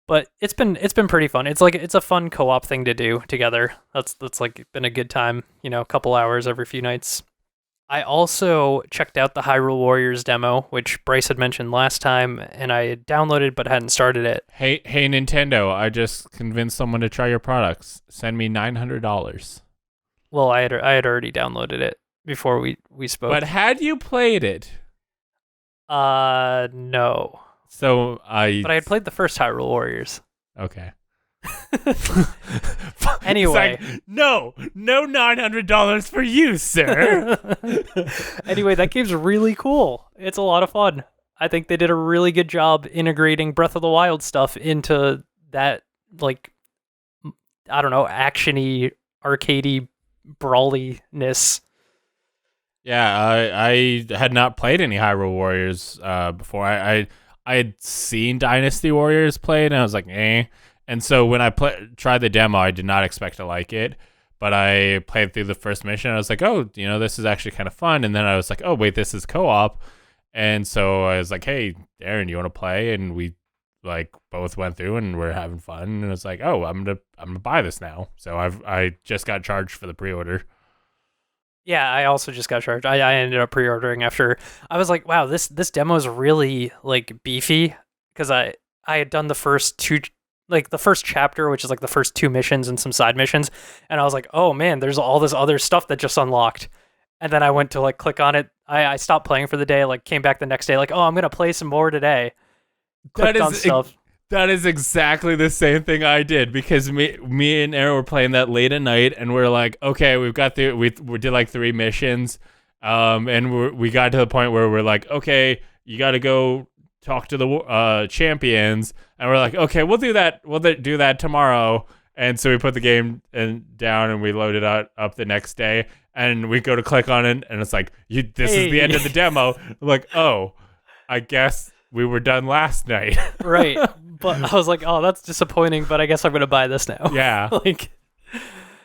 But it's been pretty fun. It's a fun co-op thing to do together. That's like been a good time. A couple hours every few nights. I also checked out the Hyrule Warriors demo, which Bryce had mentioned last time, and I had downloaded but hadn't started it. Hey Nintendo, I just convinced someone to try your products. Send me $900. Well, I had already downloaded it before we spoke. But had you played it? No. But I had played the first Hyrule Warriors. Okay. Anyway, like, no $900 for you, sir. Anyway, that game's really cool. It's a lot of fun. I think they did a really good job integrating Breath of the Wild stuff into that, like, I don't know, actiony, arcadey, brawliness. Yeah, I had not played any Hyrule Warriors before. I had seen Dynasty Warriors played, and I was like, eh. And so when I tried the demo, I did not expect to like it, but I played through the first mission. And I was like, oh, this is actually kind of fun. And then I was like, oh, wait, this is co-op. And so I was like, hey, Aaron, you want to play? And we like both went through and we're having fun. And I was like, oh, I'm gonna buy this now. So I just got charged for the pre-order. Yeah, I also just got charged. I ended up pre-ordering after. I was like, wow, this demo is really like beefy because I had done the first the first chapter, which is like the first 2 missions and some side missions. And I was like, oh man, there's all this other stuff that just unlocked. And then I went to like click on it. I stopped playing for the day, like came back the next day, like, oh, I'm going to play some more today. Clicked on stuff. That is exactly the same thing I did because me and Aaron were playing that late at night and we're like, okay, we did like 3 missions. And we got to the point where we're like, okay, you got to go talk to the champions, and we're like, okay, we'll do that. We'll do that tomorrow. And so we put the game down and we loaded up the next day, and we go to click on it, and it's like, this is the end of the demo. I'm like, oh, I guess we were done last night. Right, but I was like, oh, that's disappointing. But I guess I'm gonna buy this now. Yeah, like.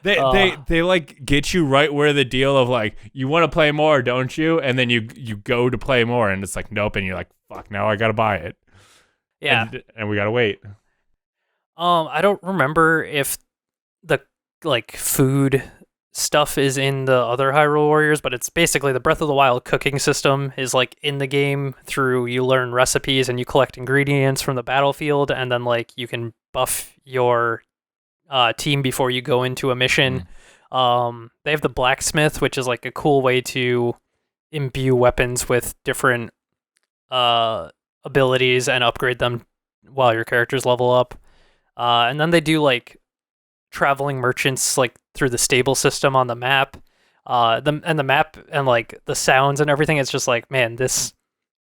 They like get you right where the deal of like, you want to play more, don't you? And then you go to play more, and it's like, nope, and you're like, fuck, now I gotta buy it. Yeah, and we gotta wait. I don't remember if the like food stuff is in the other Hyrule Warriors, but it's basically the Breath of the Wild cooking system is like in the game through you learn recipes and you collect ingredients from the battlefield, and then like you can buff your team before you go into a mission. They have the blacksmith, which is like a cool way to imbue weapons with different abilities and upgrade them while your characters level up. And then they do like traveling merchants like through the stable system on the map. The map and like the sounds and everything, it's just like, man, this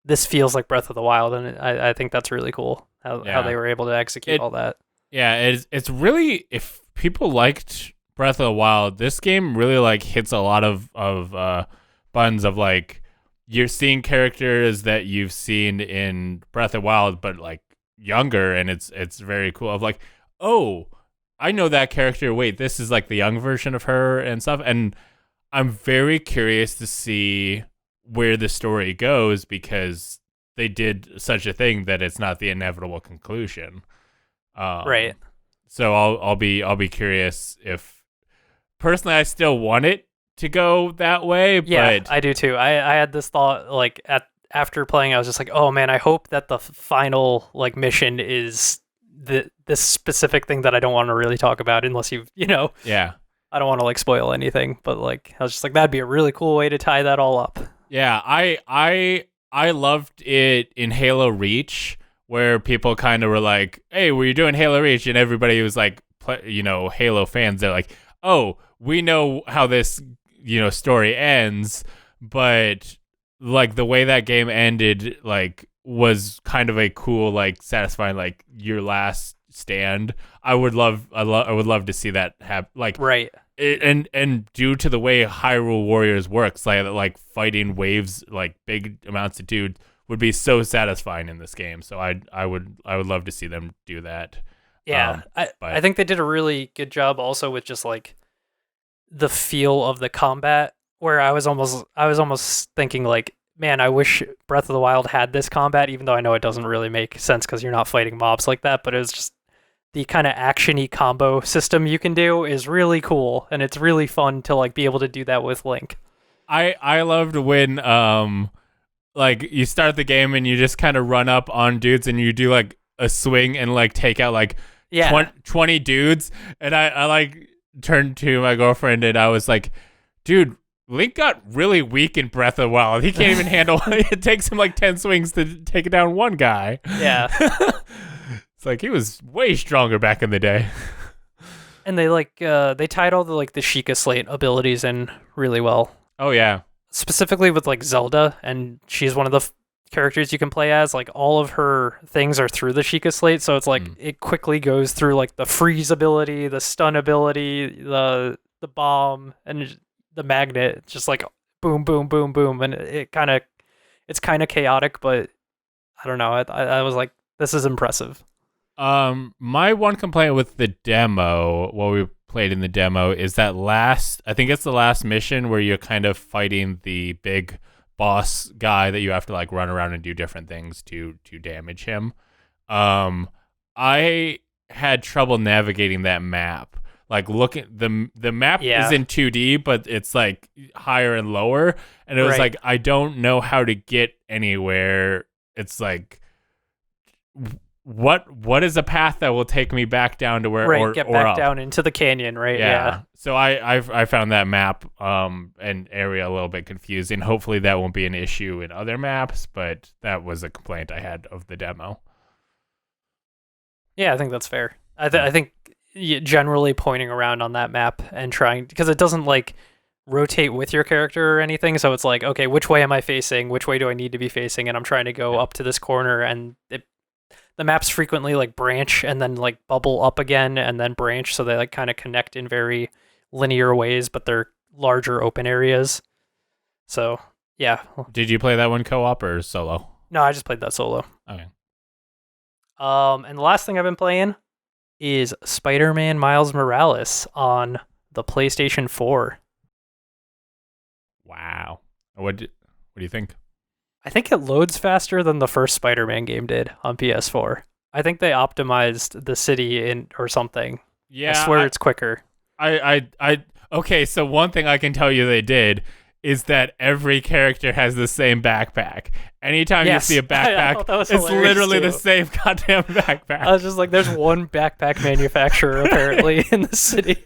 this feels like Breath of the Wild, and I think that's really cool how they were able to execute all that. Yeah, it's really, if people liked Breath of the Wild, this game really like hits a lot of buttons of like, you're seeing characters that you've seen in Breath of the Wild, but like younger, and it's very cool. Of like, oh, I know that character. Wait, this is like the young version of her and stuff. And I'm very curious to see where the story goes, because they did such a thing that it's not the inevitable conclusion. Right. So I'll be curious if, personally, I still want it to go that way. Yeah, but I do too. I had this thought like after playing, I was just like, oh man, I hope that the final like mission is this specific thing that I don't want to really talk about unless yeah. I don't want to like spoil anything, but like I was just like, that'd be a really cool way to tie that all up. Yeah, I loved it in Halo Reach, where people kind of were like, hey, were you doing Halo Reach? And everybody was like, Halo fans, they're like, oh, we know how this story ends, but like the way that game ended like was kind of a cool, like satisfying, like your last stand. I would love to see that happen, like, right. And due to the way Hyrule Warriors works, like fighting waves, like big amounts of dudes, would be so satisfying in this game. So I would love to see them do that. Yeah, I think they did a really good job also with just like the feel of the combat, where I was almost thinking like, man, I wish Breath of the Wild had this combat, even though I know it doesn't really make sense because you're not fighting mobs like that, but it was just the kind of action-y combo system you can do is really cool, and it's really fun to like be able to do that with Link. I loved when like you start the game and you just kind of run up on dudes and you do like a swing and like take out like 20 dudes, and I like turned to my girlfriend and I was like, dude, Link got really weak in Breath of the Wild. He can't even handle it. Takes him like 10 swings to take down one guy. Yeah. It's like he was way stronger back in the day. And they like they tied all the like the Sheikah Slate abilities in really well. Oh yeah. Specifically with like Zelda, and she's one of the characters you can play as. Like all of her things are through the Sheikah Slate, so it's like it quickly goes through like the freeze ability, the stun ability, the bomb, and the magnet. It's just like boom, boom, boom, boom, and it's kind of chaotic, but I don't know. I was like, this is impressive. My one complaint with the demo, what we played in the demo, is that I think it's the last mission where you're kind of fighting the big boss guy that you have to like run around and do different things to damage him. I had trouble navigating that map. Like looking, the map is in 2D, but it's like higher and lower, and it was like, I don't know how to get anywhere. It's like, what is a path that will take me back down to where get back down into the canyon, right? Yeah. So I found that map and area a little bit confusing. Hopefully that won't be an issue in other maps, but that was a complaint I had of the demo. Yeah, I think that's fair. I think generally pointing around on that map and trying, because it doesn't like rotate with your character or anything, so it's like, okay, which way am I facing? Which way do I need to be facing? And I'm trying to go up to this corner, and the maps frequently like branch and then like bubble up again and then branch, so they like kind of connect in very linear ways, but they're larger open areas. So yeah. Did you play that one co-op or solo? No, I just played that solo. Okay. And the last thing I've been playing is Spider-Man Miles Morales on the PlayStation 4. Wow. What do you think? I think it loads faster than the first Spider-Man game did on PS4. I think they optimized the city or something. Yeah, I swear it's quicker. Okay, so one thing I can tell you they did is that every character has the same backpack. Anytime you see a backpack, it's literally the same goddamn backpack. I was just like, there's one backpack manufacturer apparently in the city.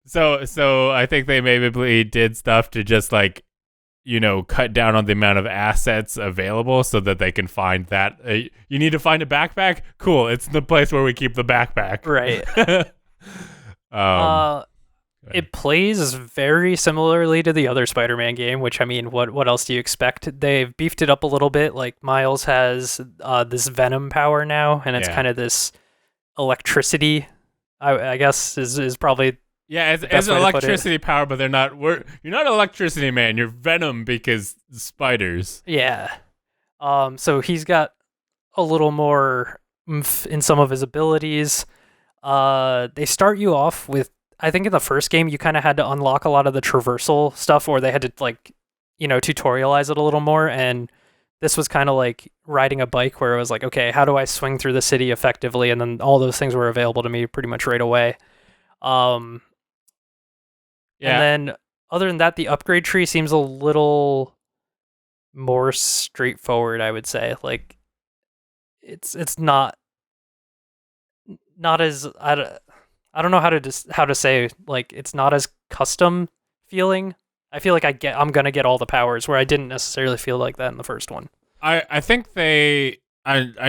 So I think they maybe did stuff to just like, cut down on the amount of assets available so that they can find that. You need to find a backpack? Cool. It's the place where we keep the backpack. Right. It plays very similarly to the other Spider-Man game, which, I mean, what else do you expect? They've beefed it up a little bit. Like, Miles has this Venom power now, and it's Yeah. kind of this electricity, I guess, is probably Yeah, the it's best way to put it. electricity power, but you're not electricity man. You're Venom because spiders. Yeah. So he's got a little more oomph in some of his abilities. They start you off with, I think in the first game you kind of had to unlock a lot of the traversal stuff, or they had to like, tutorialize it a little more. And this was kind of like riding a bike, where it was like, okay, how do I swing through the city effectively? And then all those things were available to me pretty much right away. Yeah. And then other than that, the upgrade tree seems a little more straightforward, I would say. Like, it's not as I don't know how to say, like, it's not as custom feeling. I feel like I'm gonna get all the powers, where I didn't necessarily feel like that in the first one. I think I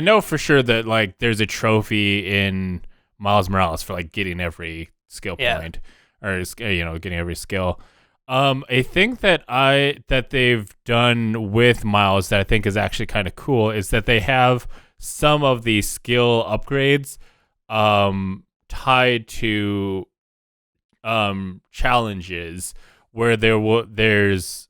know for sure that like there's a trophy in Miles Morales for like getting every skill point, or getting every skill. A thing that they've done with Miles that I think is actually kind of cool is that they have some of the skill upgrades tied to challenges, where there's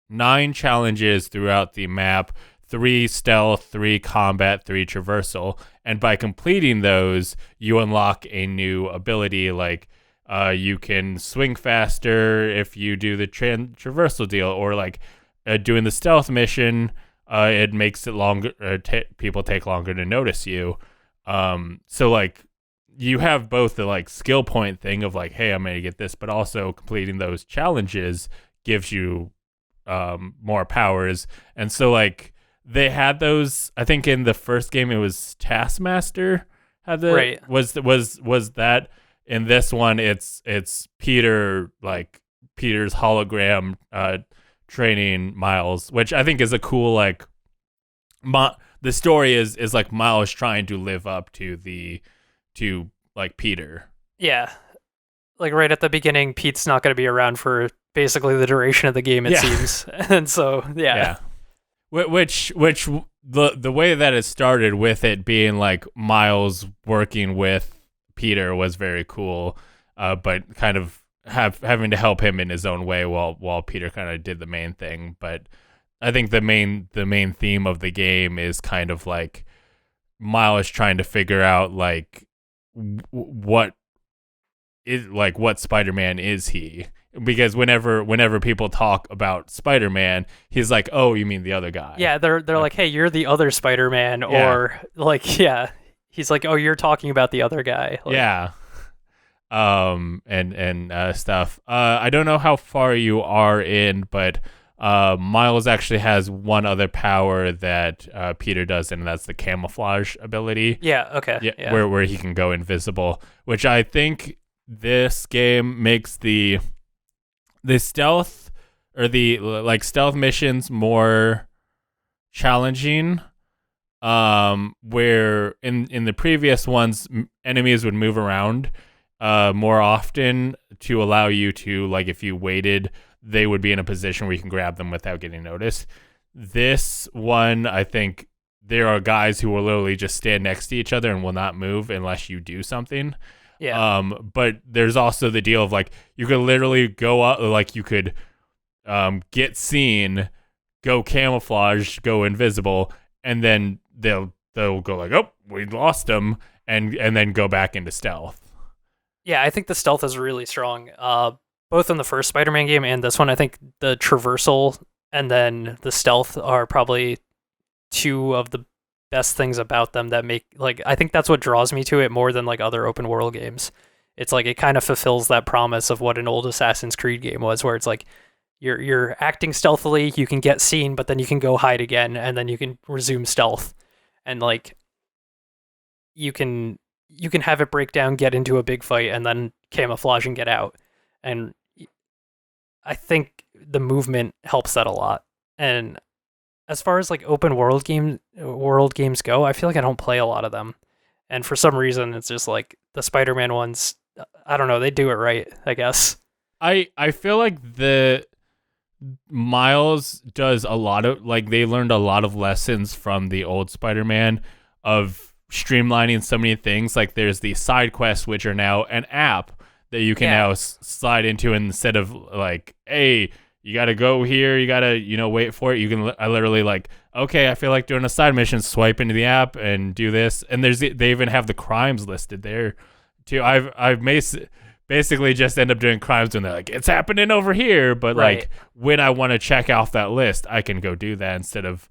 9 challenges throughout the map, 3 stealth, 3 combat, 3 traversal, and by completing those you unlock a new ability. Like you can swing faster if you do the traversal deal, or like doing the stealth mission, it makes it longer, people take longer to notice you. So like you have both the like skill point thing of like, hey, I'm gonna get this, but also completing those challenges gives you more powers. And so like they had those, I think in the first game it was Taskmaster had the Right. was that. In this one it's Peter, like Peter's hologram training Miles, which I think is a cool like the story is like Miles trying to live up to like Peter. Yeah. Like right at the beginning, Pete's not going to be around for basically the duration of the game, it seems. And so, yeah. Which the way that it started with it being like Miles working with Peter was very cool, but kind of having to help him in his own way while Peter kind of did the main thing. But I think the main theme of the game is kind of like Miles trying to figure out like what Spider-Man is he, because whenever people talk about Spider-Man, he's like, oh, you mean the other guy? Yeah, they're like, hey, you're the other Spider-Man, or like, he's like, oh, you're talking about the other guy. Like, and stuff. I don't know how far you are in, but Miles actually has one other power that Peter doesn't, and that's the camouflage ability. Yeah, okay. Yeah. Where he can go invisible, which I think this game makes the stealth, or the like stealth missions more challenging. Where in the previous ones enemies would move around more often to allow you to, like, if you waited, they would be in a position where you can grab them without getting noticed. This one, I think there are guys who will literally just stand next to each other and will not move unless you do something. Yeah. But there's also the deal of like you could literally go up, like you could get seen, go camouflage, go invisible, and then they'll go like, oh, we lost him, and then go back into stealth. Yeah, I think the stealth is really strong. Both in the first Spider-Man game and this one, I think the traversal and then the stealth are probably two of the best things about them that make, like, I think that's what draws me to it more than like other open world games. It's like it kind of fulfills that promise of what an old Assassin's Creed game was, where it's like you're acting stealthily, you can get seen, but then you can go hide again, and then you can resume stealth, and like you can have it break down, get into a big fight, and then camouflage and get out. And I think the movement helps that a lot. And as far as like open world games go, I feel like I don't play a lot of them. And for some reason, it's just like the Spider-Man ones I don't know, they do it right, I guess. I feel like the Miles does a lot of like they learned a lot of lessons from the old Spider-Man of streamlining so many things. Like there's the side quests, which are now an app that you can now slide into instead of like, hey, you got to go here, you got to, wait for it. You can I literally like, okay, I feel like doing a side mission, swipe into the app and do this. And they even have the crimes listed there too. I've basically just end up doing crimes when they're like, it's happening over here. But like when I want to check off that list, I can go do that instead of,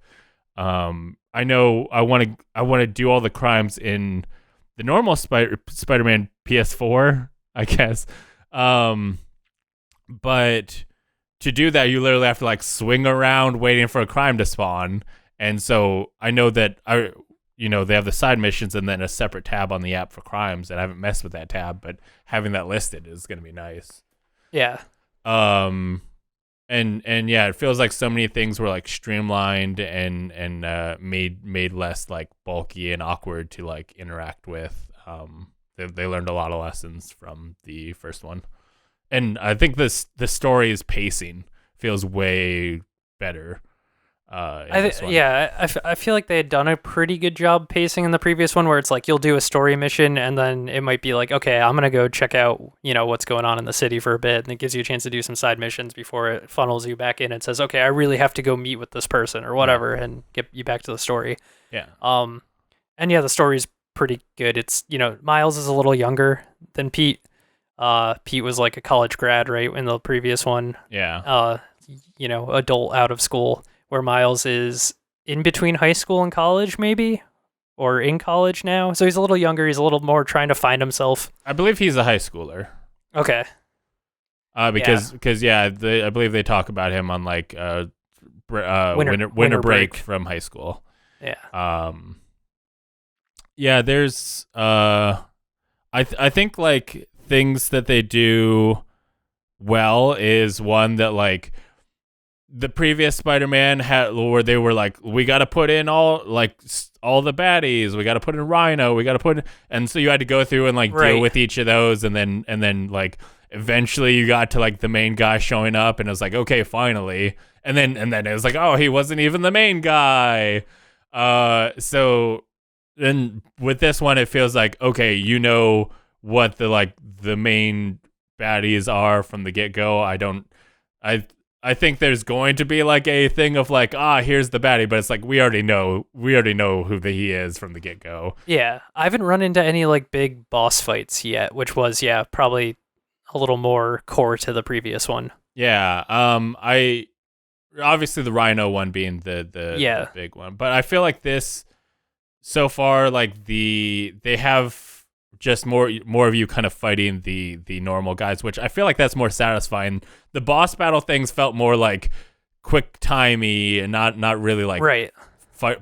I know I want to do all the crimes in the normal Spider-Man PS4, I guess. But to do that, you literally have to like swing around waiting for a crime to spawn. And so I know that they have the side missions and then a separate tab on the app for crimes. And I haven't messed with that tab, but having that listed is going to be nice. Yeah. And yeah, it feels like so many things were like streamlined and made less like bulky and awkward to like interact with. They learned a lot of lessons from the first one. And I think the story's pacing feels way better. I feel like they had done a pretty good job pacing in the previous one, where it's like you'll do a story mission and then it might be like, okay, I'm gonna go check out what's going on in the city for a bit, and it gives you a chance to do some side missions before it funnels you back in and says, okay, I really have to go meet with this person or whatever, and get you back to the story. Yeah. And yeah, the story's pretty good. It's Miles is a little younger than Pete. Pete was like a college grad, right, in the previous one. Yeah. Adult out of school, where Miles is in between high school and college, maybe, or in college now. So he's a little younger. He's a little more trying to find himself. I believe he's a high schooler. Okay. Because I believe they talk about him on like winter break from high school. Yeah. Yeah. There's I think like things that they do well is one that like the previous Spider-Man had, where they were like, we got to put in all the baddies, we got to put in Rhino, we got to put in, and so you had to go through and like deal with each of those, and then like eventually you got to like the main guy showing up, and it was like, okay, finally, and then it was like, oh, he wasn't even the main guy. So then with this one, it feels like, okay, what the main baddies are from the get-go. I think there's going to be like a thing of like, here's the baddie, but it's like we already know who he is from the get-go. Yeah, I haven't run into any like big boss fights yet, which was probably a little more core to the previous one. Yeah, I obviously the Rhino one being the big one, but I feel like this so far, like they have just more of you kind of fighting the normal guys, which I feel like that's more satisfying. The boss battle things felt more like quick timey and not really like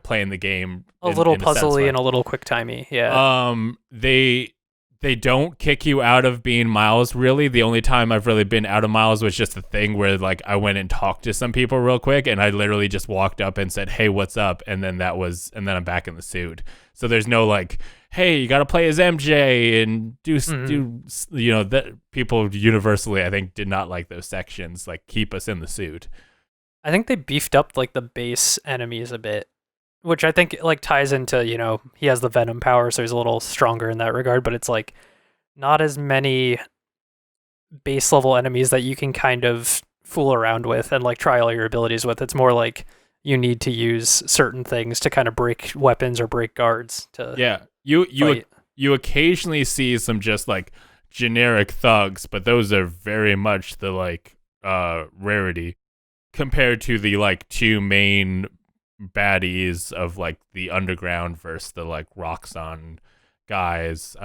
playing the game. A little puzzly and a little quick timey. Yeah. They don't kick you out of being Miles, really. The only time I've really been out of Miles was just a thing where like I went and talked to some people real quick, and I literally just walked up and said, "Hey, what's up?" And then I'm back in the suit. So there's no like, hey, you got to play as MJ and do that. People universally, I think, did not like those sections. Like, keep us in the suit. I think they beefed up like the base enemies a bit, which I think like ties into he has the Venom power, so he's a little stronger in that regard. But it's like not as many base level enemies that you can kind of fool around with and like try all your abilities with. It's more like you need to use certain things to kind of break weapons or break guards to you occasionally see some just like generic thugs, but those are very much the like rarity compared to the like two main baddies of like the underground versus the like Roxxon guys,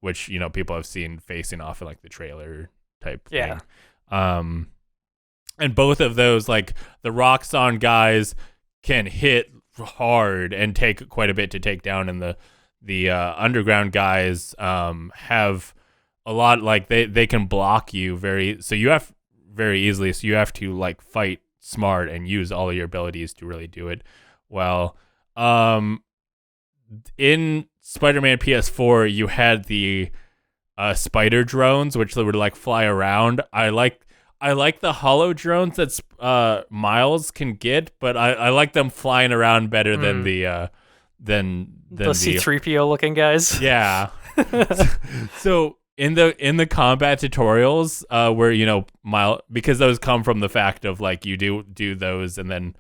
which people have seen facing off in like the trailer type thing. And both of those, like the Roxxon guys can hit hard and take quite a bit to take down, and the underground guys have a lot, like they can block you very easily, so you have to like fight smart and use all of your abilities to really do it well. In Spider-Man PS4, you had the spider drones, which would like fly around. I like the hollow drones that Miles can get, but I like them flying around better than the C-3PO looking guys. Yeah. So in the combat tutorials, where Miles, because those come from the fact of like you do those, and then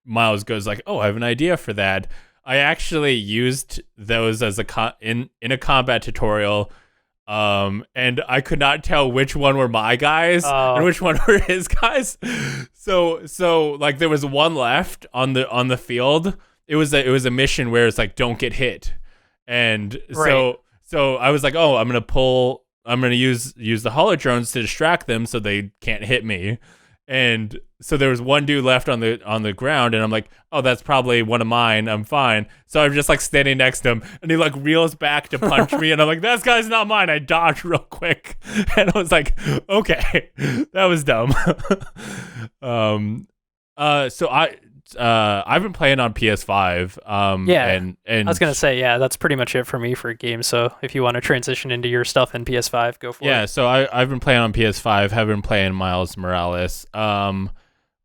Miles goes like, "Oh, I have an idea for that." I actually used those as in a combat tutorial. And I could not tell which one were my guys and which one were his guys. So like there was one left on the field. It was a mission where it's like don't get hit, and right. so I was like, oh, I'm gonna use the holo drones to distract them so they can't hit me. And so there was one dude left on the ground, and I'm like, oh, that's probably one of mine. I'm fine. So I'm just like standing next to him, and he like reels back to punch me, and I'm like, that guy's not mine. I dodged real quick, and I was like, okay, that was dumb. So I've been playing on PS5. Yeah, and I was gonna say, yeah, that's pretty much it for me for games. So if you want to transition into your stuff in PS5, go for it. Yeah, so I've been playing on PS5. Have been playing Miles Morales.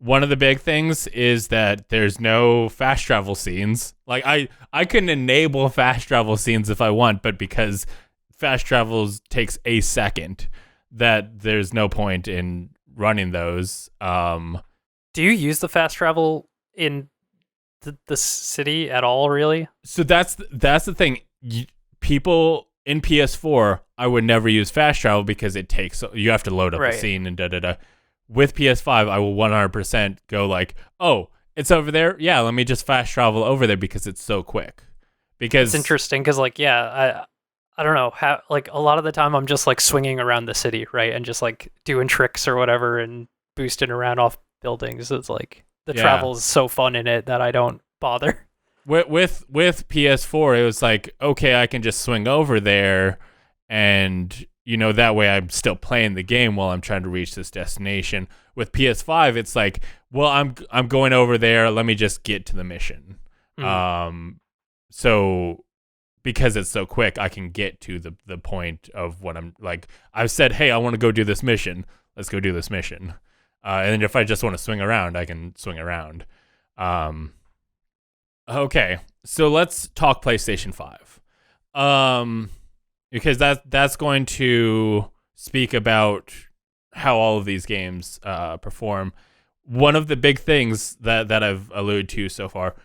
One of the big things is that there's no fast travel scenes. Like I can enable fast travel scenes if I want, but because fast travels takes a second, that there's no point in running those. Do you use the fast travel in the city at all, really? So that's the thing. People in PS4, I would never use fast travel because you have to load up Right. a scene and da-da-da. With PS5, I will 100% go like, oh, it's over there? Yeah, let me just fast travel over there because it's so quick. Because It's interesting because, like, yeah, I don't know how. Like, a lot of the time, I'm just like swinging around the city, right, and just like doing tricks or whatever and boosting around off buildings. It's like the travel is so fun in it that I don't bother. With PS4, it was like, okay, I can just swing over there, and that way I'm still playing the game while I'm trying to reach this destination. With PS5, it's like, well, I'm going over there. Let me just get to the mission. So because it's so quick, I can get to the point of what I'm like. I've said, hey, I want to go do this mission. Let's go do this mission. And if I just want to swing around, I can swing around. Okay, so let's talk PlayStation 5. Because that's going to speak about how all of these games perform. One of the big things that I've alluded to so far,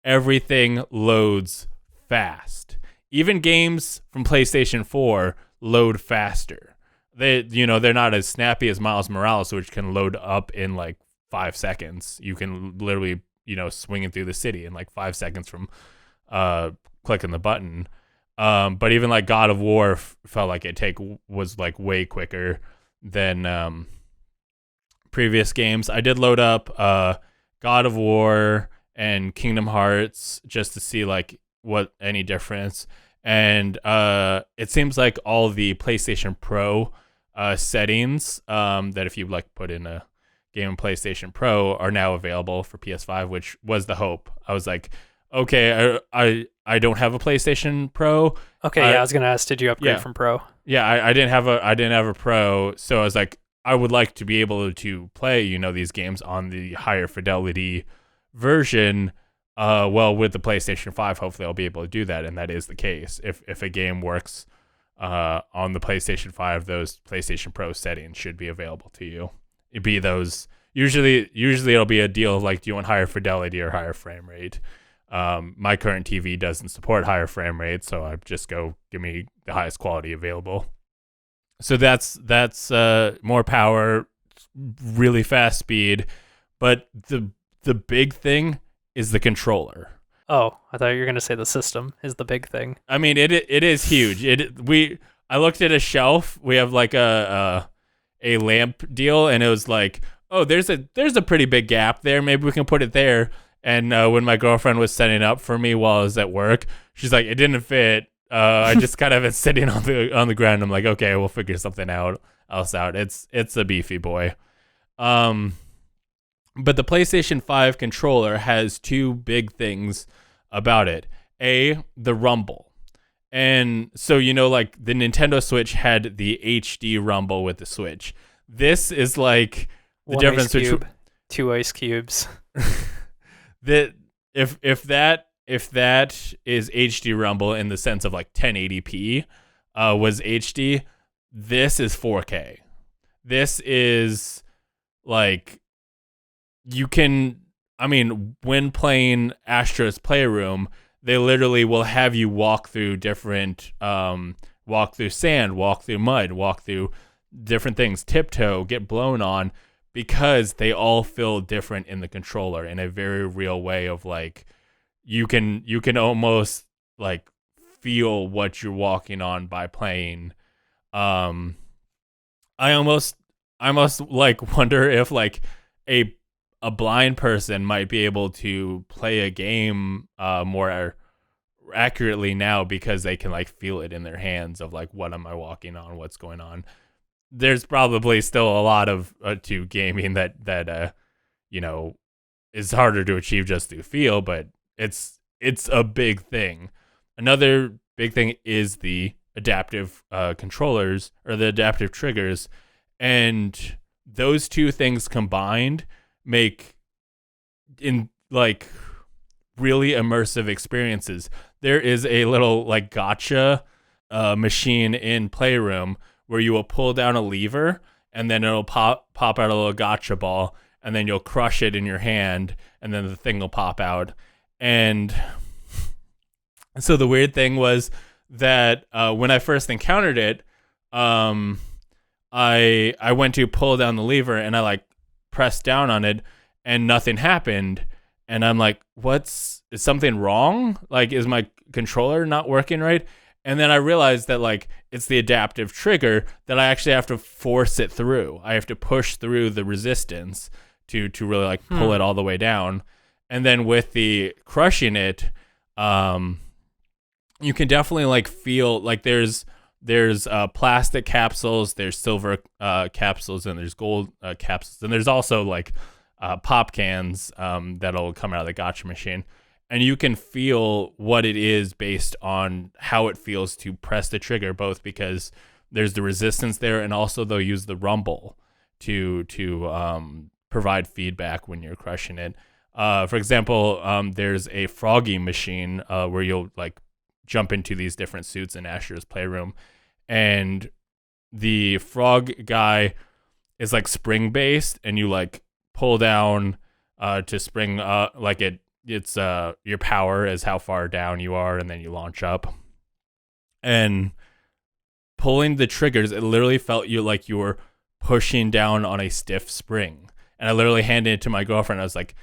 everything loads fast. Even games from PlayStation 4 load faster. They're not as snappy as Miles Morales, which can load up in like 5 seconds. You can literally, swinging through the city in like 5 seconds from clicking the button. But even like God of War felt like was like way quicker than previous games. I did load up God of War and Kingdom Hearts just to see like what any difference. And it seems like all the PlayStation Pro settings that if you like put in a game in PlayStation Pro are now available for PS5, which was the hope. I was like, okay, I don't have a PlayStation Pro. Okay, I was gonna ask, did you upgrade from Pro? Yeah, I didn't have a Pro, so I was like, I would like to be able to play, these games on the higher fidelity version. Well, with the PlayStation 5, hopefully I'll be able to do that, and that is the case. If a game works on the PlayStation 5, those PlayStation Pro settings should be available to you. It'd be those usually it'll be a deal of like, do you want higher fidelity or higher frame rate? My current TV doesn't support higher frame rate, so I just go give me the highest quality available. So that's more power, really fast speed, but the big thing is the controller. Oh, I thought you were gonna say the system is the big thing. I mean, it is huge. I looked at a shelf. We have like a lamp deal, and it was like, oh, there's a pretty big gap there. Maybe we can put it there. And when my girlfriend was setting up for me while I was at work, she's like, it didn't fit. I just kind of been sitting on the ground. I'm like, okay, we'll figure something else out. It's a beefy boy. But the PlayStation 5 controller has two big things about it. A, the rumble. And so, like the Nintendo Switch had the HD rumble with the Switch. This is like the One difference ice cube, between 2 ice cubes. that if that is HD rumble in the sense of like 1080p was HD, this is 4K. This is like when playing Astro's Playroom, they literally will have you walk through different walk through sand, walk through mud, walk through different things, tiptoe, get blown on, because they all feel different in the controller in a very real way of like you can almost like feel what you're walking on by playing. I almost like wonder if like a blind person might be able to play a game more accurately now, because they can like feel it in their hands of like, what am I walking on, what's going on. There's probably still a lot of to gaming that is harder to achieve just through feel, but it's a big thing. Another big thing is the adaptive controllers, or the adaptive triggers, and those two things combined make in like really immersive experiences. There is a little like gotcha machine in Playroom where you will pull down a lever and then it'll pop out a little gotcha ball, and then you'll crush it in your hand and then the thing will pop out. And so the weird thing was that when I first encountered it, I went to pull down the lever and I like pressed down on it and nothing happened. And I'm like, is something wrong? Like, is my controller not working right? And then I realized that like it's the adaptive trigger that I actually have to force it through. I have to push through the resistance to really like pull it all the way down. And then with the crushing it, you can definitely like feel like there's plastic capsules, there's silver capsules, and there's gold capsules, and there's also like pop cans that'll come out of the gotcha machine, and you can feel what it is based on how it feels to press the trigger, both because there's the resistance there, and also they'll use the rumble to provide feedback when you're crushing it. For example, there's a froggy machine where you'll like jump into these different suits in Astro's Playroom, and the frog guy is like spring based, and you like pull down to spring like it's your power is how far down you are, and then you launch up. And pulling the triggers, it literally felt you were pushing down on a stiff spring. And I literally handed it to my girlfriend. I was like,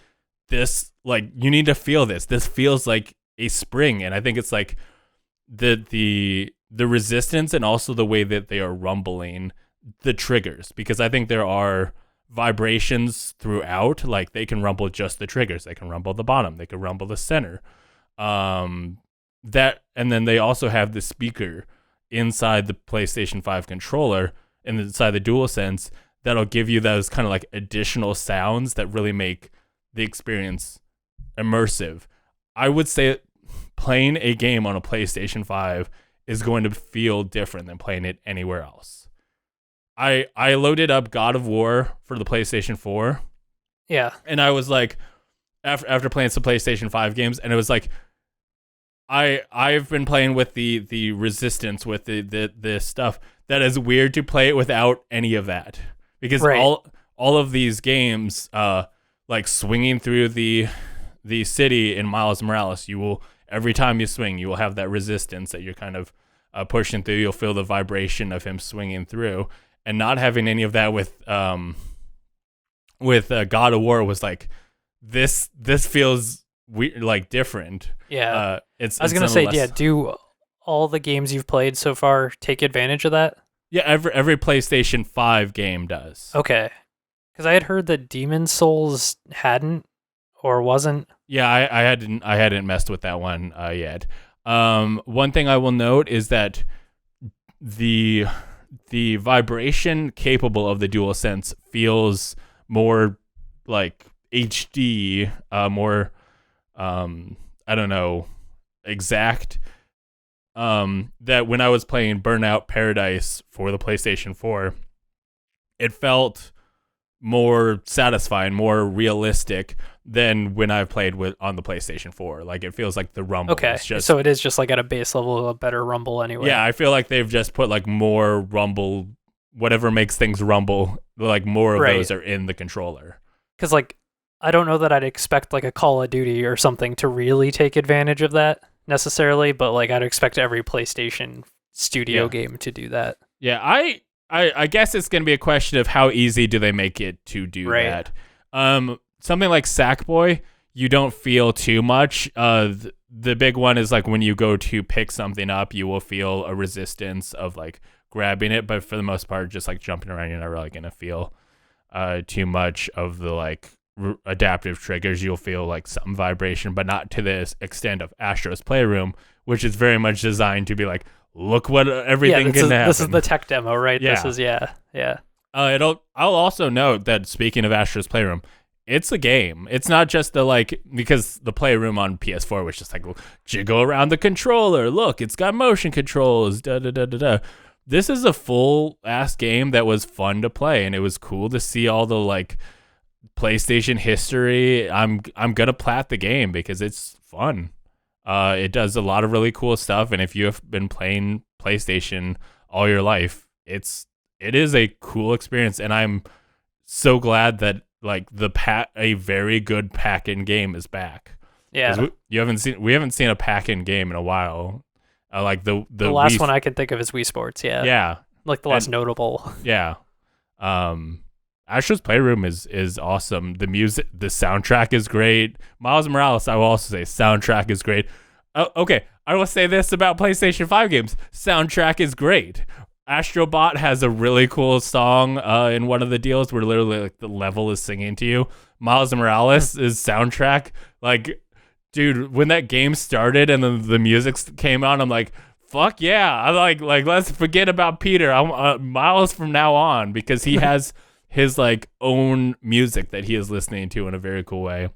this, like, you need to feel this. This feels like a spring. And I think it's like the resistance, and also the way that they are rumbling the triggers, because I think there are vibrations throughout. Like, they can rumble just the triggers, they can rumble the bottom, they can rumble the center, and then they also have the speaker inside the PlayStation 5 controller and inside the DualSense that'll give you those kind of like additional sounds that really make the experience immersive. I would say playing a game on a PlayStation 5 is going to feel different than playing it anywhere else. I loaded up God of War for the PlayStation 4. Yeah. And I was like, after playing some PlayStation 5 games, and it was like, I've been playing with the resistance, with the stuff that is weird to play it without any of that, because right. all of these games, like swinging through the city in Miles Morales, you will, every time you swing, you will have that resistance that you're kind of pushing through. You'll feel the vibration of him swinging through, and not having any of that with God of War was like, this feels weird, like different. Yeah. I was it's gonna say, nonetheless- do all the games you've played so far take advantage of that? Yeah, every PlayStation 5 game does. Okay. Because I had heard that Demon's Souls hadn't, or wasn't. Yeah, I hadn't messed with that one yet. One thing I will note is that the vibration capable of the DualSense feels more like HD, more I don't know, exact. that when I was playing Burnout Paradise for the PlayStation 4, it felt more satisfying, more realistic than when I've played on the PlayStation 4. Like, it feels like the rumble is just... So it is just like at a base level, a better rumble anyway. Yeah, I feel like they've just put like more rumble, whatever makes things rumble, like more of those are in the controller. Because like, I don't know that I'd expect like a Call of Duty or something to really take advantage of that necessarily, but like I'd expect every PlayStation studio game to do that. Yeah, I guess it's going to be a question of how easy do they make it to do that. Something like Sackboy, you don't feel too much. The big one is like when you go to pick something up, you will feel a resistance of like grabbing it, but for the most part, just like jumping around, you're not really going to feel too much of the like adaptive triggers. You'll feel like some vibration, but not to the extent of Astro's Playroom, which is very much designed to be like, look what everything can happen. This is the tech demo, right? Yeah. This is yeah. I'll also note that speaking of Astro's Playroom, it's a game. It's not just the like, because the Playroom on PS4 was just like jiggle around the controller. Look, it's got motion controls. Da da da da da. This is a full ass game that was fun to play, and it was cool to see all the like PlayStation history. I'm gonna plat the game because it's fun. It does a lot of really cool stuff, and if you have been playing PlayStation all your life, it is a cool experience, and I'm so glad that like a very good pack-in game is back. Yeah, we haven't seen a pack-in game in a while. Like the last one I can think of is Wii Sports. Yeah, like the last notable. Yeah, Astro's Playroom is awesome. The music, the soundtrack is great. Miles Morales, I will also say, soundtrack is great. Okay, I will say this about PlayStation 5 games: soundtrack is great. Astrobot has a really cool song in one of the deals where literally like the level is singing to you. Miles Morales' soundtrack, like, dude, when that game started and the music came on, I'm like, fuck yeah! I like let's forget about Peter. I'm Miles from now on, because he has his like own music that he is listening to in a very cool way.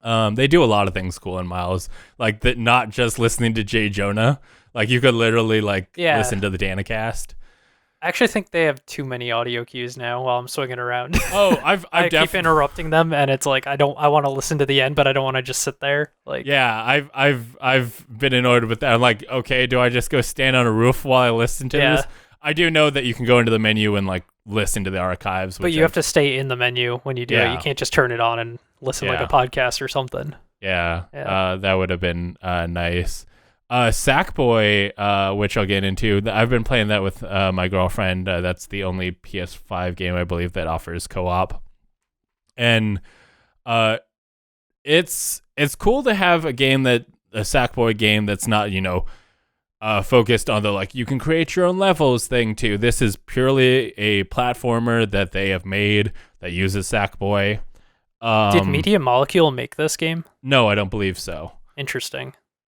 They do a lot of things cool in Miles, like that. Not just listening to Jay Jonah. Like, you could literally listen to the Danicast. I actually think they have too many audio cues now while I'm swinging around. Oh, I keep interrupting them, and it's like I want to listen to the end, but I don't want to just sit there. Like, yeah, I've been annoyed with that. I'm like, okay, do I just go stand on a roof while I listen to this? I do know that you can go into the menu and like listen to the archives, but you have to stay in the menu when you do it. You can't just turn it on and listen like a podcast or something. Yeah. That would have been nice. Sackboy, which I'll get into. I've been playing that with my girlfriend. That's the only PS5 game I believe that offers co-op, and it's cool to have a Sackboy game that's not focused on the like you can create your own levels thing too. This is purely a platformer that they have made that uses Sackboy. Did Media Molecule make this game? No, I don't believe so. Interesting.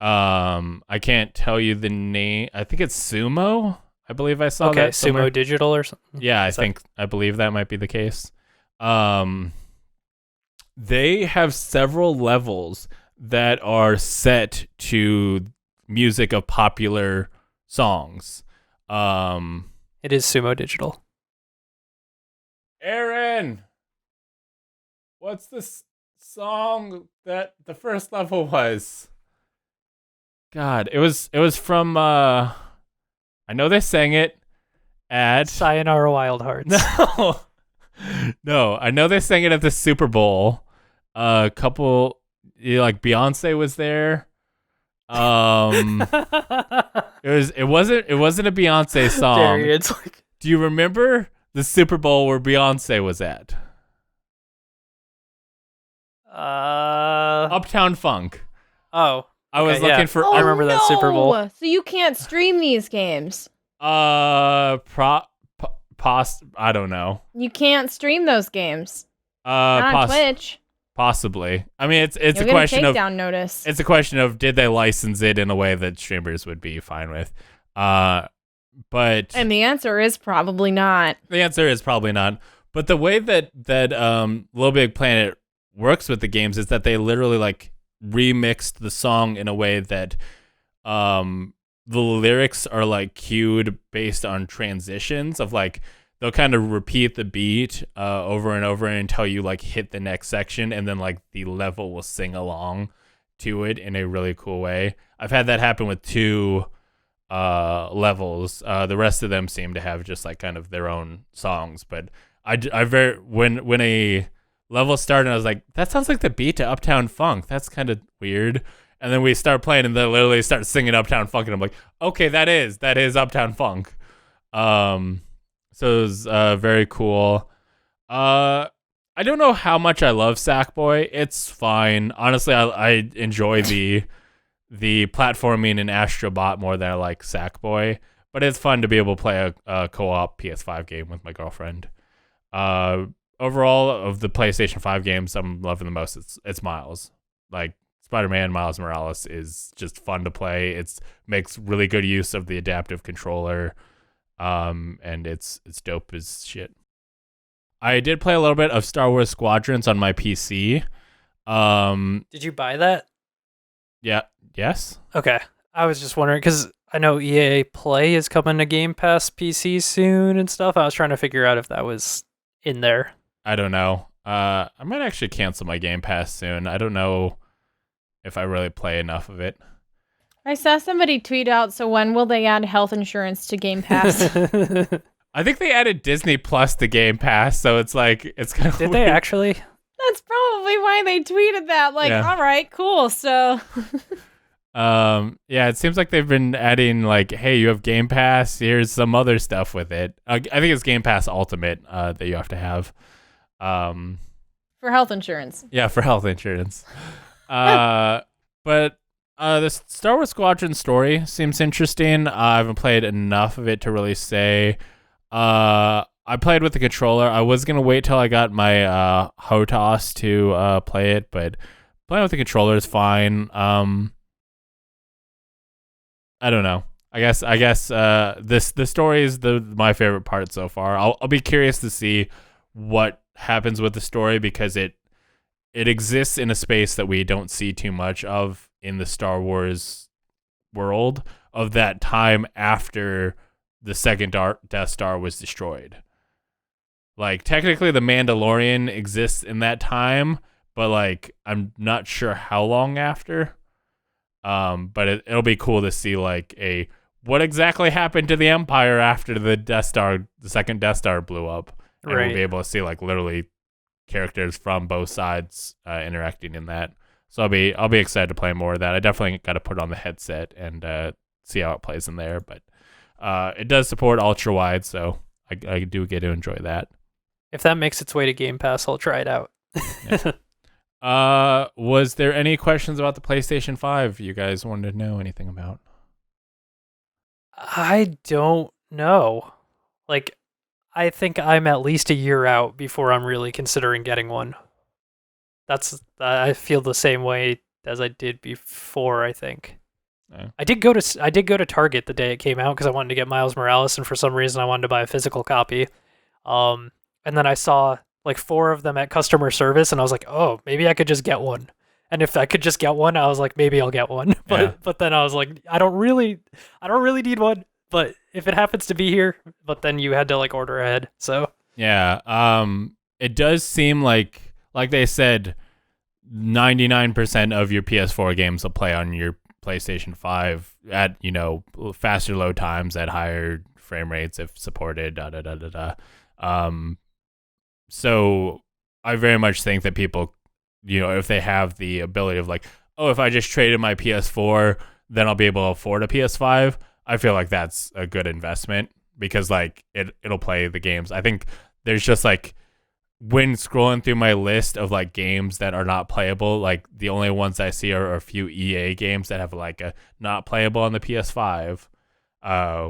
I can't tell you the name. I think it's Sumo. I believe I saw that somewhere. Sumo Digital or something. Yeah, I believe that might be the case. They have several levels that are set to music of popular songs. It is Sumo Digital. Aaron, what's the song that the first level was? God, it was from I know they sang it at Sayonara Wild Hearts. No, I know they sang it at the Super Bowl. A couple, like Beyonce was there. It wasn't a Beyonce song. Do you remember the Super Bowl where Beyonce was at? Uptown Funk. Oh. I was looking for. I remember that Super Bowl. So you can't stream these games. I don't know. You can't stream those games. Not on Twitch. Possibly. I mean, it's a You'll question get a of takedown notice. It's a question of did they license it in a way that streamers would be fine with. But and the answer is probably not. The answer is probably not. But the way that Little Big Planet works with the games is that they literally like remixed the song in a way that the lyrics are like cued based on transitions of like they'll kind of repeat the beat over and over until you like hit the next section, and then like the level will sing along to it in a really cool way. I've had that happen with 2 levels. The rest of them seem to have just like kind of their own songs, but when a level started, I was like, that sounds like the beat to Uptown Funk. That's kind of weird. And then we start playing, and they literally start singing Uptown Funk, and I'm like, okay, that is Uptown Funk. So it was very cool. I don't know how much I love Sackboy. It's fine. Honestly, I enjoy the platforming in Astro Bot more than I like Sackboy. But it's fun to be able to play a co-op PS5 game with my girlfriend. Overall, of the PlayStation 5 games I'm loving the most, it's Miles. Like, Spider-Man Miles Morales is just fun to play. It makes really good use of the adaptive controller. And it's dope as shit. I did play a little bit of Star Wars Squadrons on my PC. Did you buy that? Yeah. Yes. Okay. I was just wondering because I know EA Play is coming to Game Pass PC soon and stuff. I was trying to figure out if that was in there. I don't know. I might actually cancel my Game Pass soon. I don't know if I really play enough of it. I saw somebody tweet out, so when will they add health insurance to Game Pass? I think they added Disney Plus to Game Pass, so it's like, it's kind of Did weird. they actually? That's probably why they tweeted that. Like, Yeah. all right, cool. So, Yeah, it seems like they've been adding like, hey, you have Game Pass, here's some other stuff with it. I think it's Game Pass Ultimate that you have to have. for health insurance. Yeah, for health insurance. But the Star Wars Squadron story seems interesting. I haven't played enough of it to really say. I played with the controller. I was going to wait till I got my HOTAS to play it, but playing with the controller is fine. I don't know. I guess the story is my favorite part so far. I'll be curious to see what happens with the story because it exists in a space that we don't see too much of in the Star Wars world of that time after the second Death Star was destroyed. Like, technically the Mandalorian exists in that time, but like I'm not sure how long after. But it'll be cool to see like what exactly happened to the Empire after the second Death Star blew up. And Right. we'll be able to see like literally characters from both sides interacting in that. So I'll be excited to play more of that. I definitely got to put on the headset and see how it plays in there. But it does support ultra wide, so I do get to enjoy that. If that makes its way to Game Pass, I'll try it out. Was there any questions about the PlayStation 5 you guys wanted to know anything about? I don't know. Like, I think I'm at least a year out before I'm really considering getting one. I feel the same way as I did before, I think. Yeah. I did go to Target the day it came out because I wanted to get Miles Morales, and for some reason I wanted to buy a physical copy. And then I saw like 4 of them at customer service, and I was like, oh, maybe I could just get one. And if I could just get one, I was like, maybe I'll get one. But then I was like, I don't really need one. But if it happens to be here, but then you had to like order ahead. So yeah, it does seem like they said, 99% of your PS4 games will play on your PlayStation 5 at faster load times, at higher frame rates if supported. So I very much think that people, if they have the ability of like, oh, if I just traded my PS4, then I'll be able to afford a PS5. I feel like that's a good investment because like it'll play the games. I think there's just like, when scrolling through my list of like games that are not playable, like the only ones I see are a few EA games that have like a not playable on the PS5,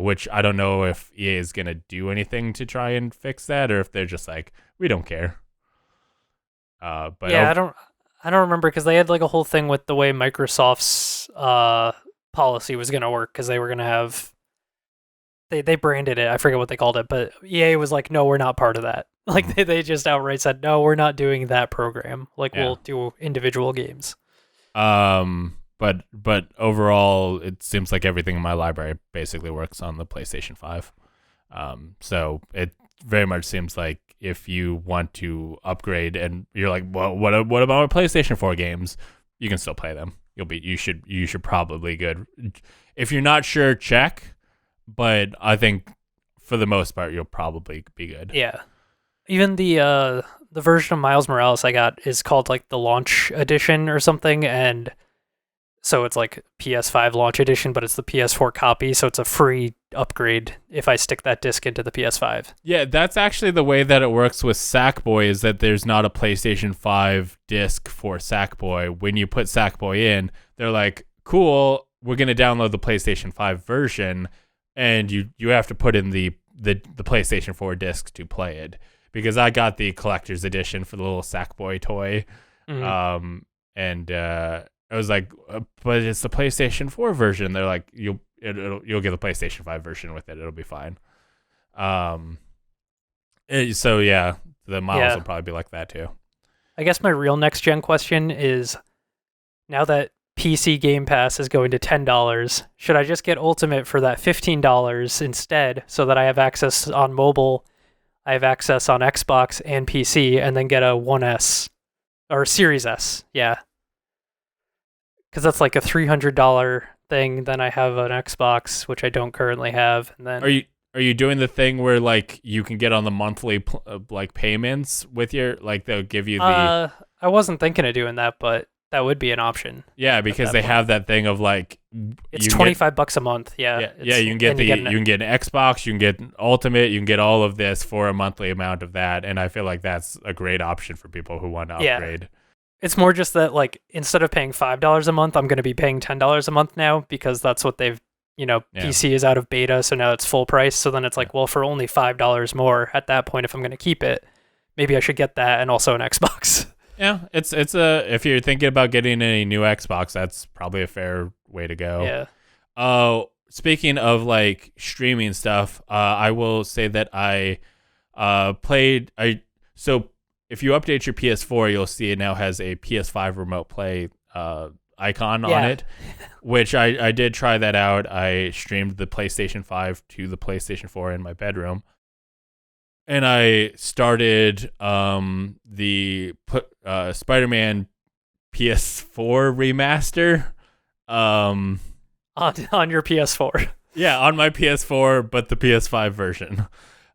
which I don't know if EA is going to do anything to try and fix that or if they're just like, we don't care. But yeah, I don't remember because they had like a whole thing with the way Microsoft's policy was going to work because they were going to have they branded it. I forget what they called it, but EA was like, no, we're not part of that. Like they just outright said, no, we're not doing that program. Like we'll do individual games. But but overall, it seems like everything in my library basically works on the PlayStation 5. So it very much seems like if you want to upgrade and you're like, well, what about my PlayStation 4 games? You can still play them. You should probably good. If you're not sure, check. But I think for the most part, you'll probably be good. Yeah. Even the version of Miles Morales I got is called like the Launch Edition or something, and so it's like PS5 Launch Edition, but it's the PS4 copy, so it's a free upgrade if I stick that disc into the PS5. Yeah, that's actually the way that it works with Sackboy, is that there's not a PlayStation 5 disc for Sackboy. When you put Sackboy in, they're like, cool, we're going to download the PlayStation 5 version, and you have to put in the PlayStation 4 disc to play it. Because I got the collector's edition for the little Sackboy toy. Mm-hmm. And I was like, but it's the PlayStation 4 version. They're like, you'll get the PlayStation 5 version with it. It'll be fine. So yeah, the models will probably be like that too. I guess my real next gen question is, now that PC Game Pass is going to $10, should I just get Ultimate for that $15 instead, so that I have access on mobile, I have access on Xbox and PC, and then get a 1S or Series S? Yeah. Because that's like a $300 thing. Then I have an Xbox, which I don't currently have. And then are you doing the thing where like you can get on the monthly like payments with your, like they'll give you the? I wasn't thinking of doing that, but that would be an option. Yeah, because they have that thing of like it's $25 a month. Yeah, you can get you can get an Xbox, you can get Ultimate, you can get all of this for a monthly amount of that, and I feel like that's a great option for people who want to upgrade. Yeah. It's more just that, like, instead of paying $5 a month, I'm going to be paying $10 a month now, because that's what they've, PC is out of beta, so now it's full price. So then it's like, well, for only $5 more at that point, if I'm going to keep it, maybe I should get that and also an Xbox. Yeah, it's if you're thinking about getting a new Xbox, that's probably a fair way to go. Yeah. Speaking of like streaming stuff, I will say that I so if you update your PS4, you'll see it now has a PS5 Remote Play icon on it, which I did try that out. I streamed the PlayStation 5 to the PlayStation 4 in my bedroom. And I started the Spider-Man PS4 remaster. On your PS4. Yeah, on my PS4, but the PS5 version.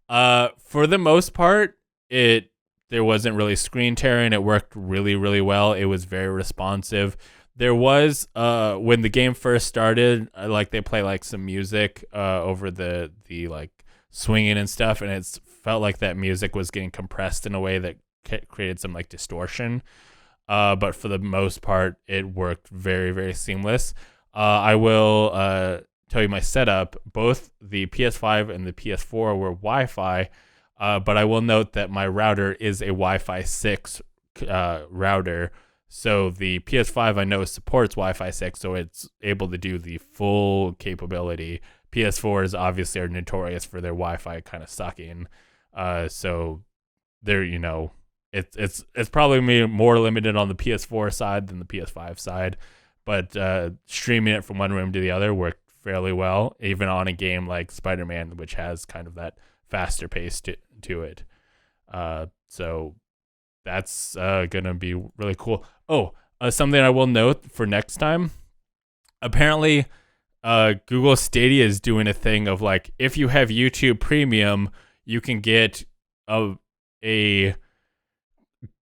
For the most part, there wasn't really screen tearing. It worked really, really well. It was very responsive. There was when the game first started, like they play like some music over the like swinging and stuff, and it's felt like that music was getting compressed in a way that created some like distortion. But for the most part, it worked very, very seamless. I will tell you my setup. Both the PS5 and the PS4 were Wi-Fi, but I will note that my router is a Wi-Fi 6 router. So the PS5 I know supports Wi-Fi 6, so it's able to do the full capability. PS4s obviously are notorious for their Wi-Fi kind of sucking. So they're, it's probably more limited on the PS4 side than the PS5 side, but streaming it from one room to the other worked fairly well, even on a game like Spider-Man, which has kind of that faster pace to it. So that's gonna be really cool. Oh, something I will note for next time. Apparently, Google Stadia is doing a thing of like, if you have YouTube Premium, you can get a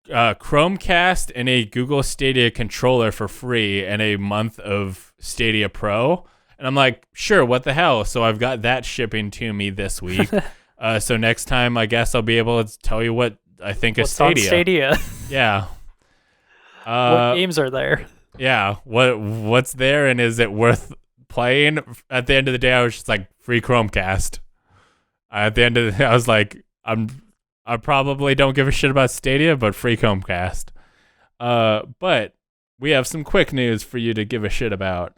Chromecast and a Google Stadia controller for free and a month of Stadia Pro. And I'm like, sure, what the hell? So I've got that shipping to me this week. So next time, I guess I'll be able to tell you what I think of Stadia. On Stadia? Yeah. What games are there? Yeah. What's there, and is it worth playing? At the end of the day, I was just like, free Chromecast. At the end of the day, I was like, I probably don't give a shit about Stadia, but free Chromecast. But we have some quick news for you to give a shit about.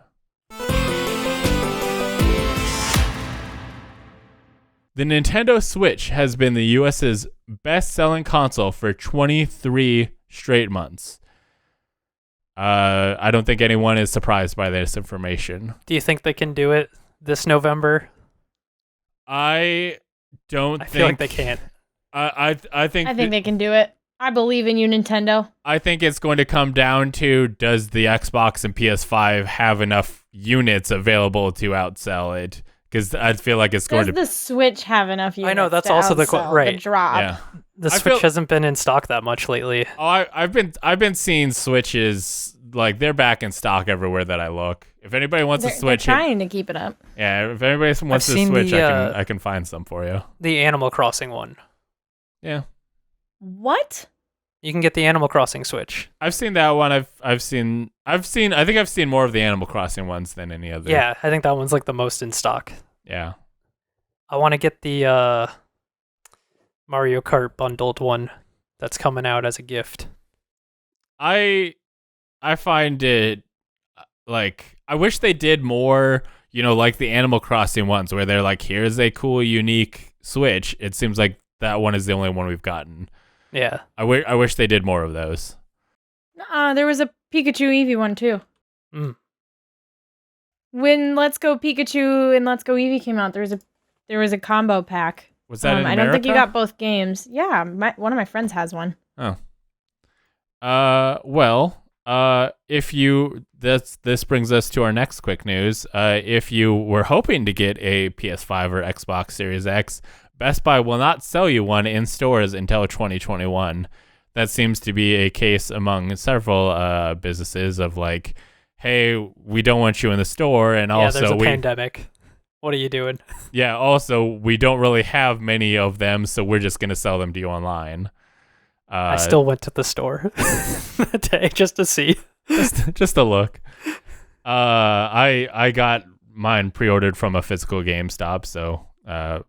The Nintendo Switch has been the US's best-selling console for 23 straight months. I don't think anyone is surprised by this information. Do you think they can do it this November? I don't feel like they can't. I think they can do it. I believe in you, Nintendo. I think it's going to come down to, does the Xbox and PS5 have enough units available to outsell it? Because I feel like it's going to... Does the Switch have enough units? I know, that's also the right. The drop. Yeah. The Switch hasn't been in stock that much lately. Oh, I've been seeing Switches, like, they're back in stock everywhere that I look. If anybody wants a Switch... They're trying to keep it up. Yeah, if anybody wants a Switch, I can find some for you. The Animal Crossing one. Yeah. What? You can get the Animal Crossing Switch. I've seen that one. I think I've seen more of the Animal Crossing ones than any other. Yeah, I think that one's like the most in stock. Yeah. I want to get the Mario Kart bundled one that's coming out as a gift. I find it like, I wish they did more, like the Animal Crossing ones where they're like, here's a cool, unique Switch. It seems like that one is the only one we've gotten. Yeah. I wish they did more of those. There was a Pikachu Eevee one too. When Let's Go Pikachu and Let's Go Eevee came out, there was a combo pack. Was that in America? I don't think you got both games. Yeah, one of my friends has one. Oh. Well, this brings us to our next quick news. If you were hoping to get a PS5 or Xbox Series X, Best Buy will not sell you one in stores until 2021. That seems to be a case among several businesses of like, hey, we don't want you in the store, and also there's a pandemic. What are you doing? Yeah, also we don't really have many of them, so we're just gonna sell them to you online. I still went to the store that day just to see, just a look. I got mine pre-ordered from a physical GameStop, so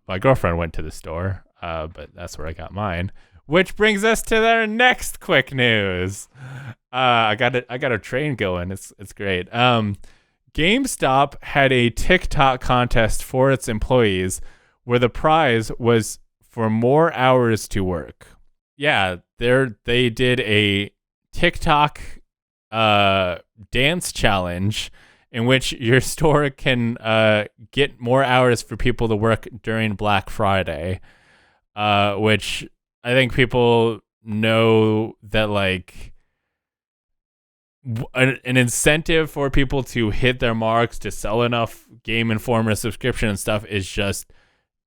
my girlfriend went to the store, but that's where I got mine. Which brings us to their next quick news. I got a train going. It's great. GameStop had a TikTok contest for its employees where the prize was for more hours to work. Yeah, they did a TikTok dance challenge in which your store can get more hours for people to work during Black Friday, which I think people know that like an incentive for people to hit their marks, to sell enough Game Informer subscription and stuff is just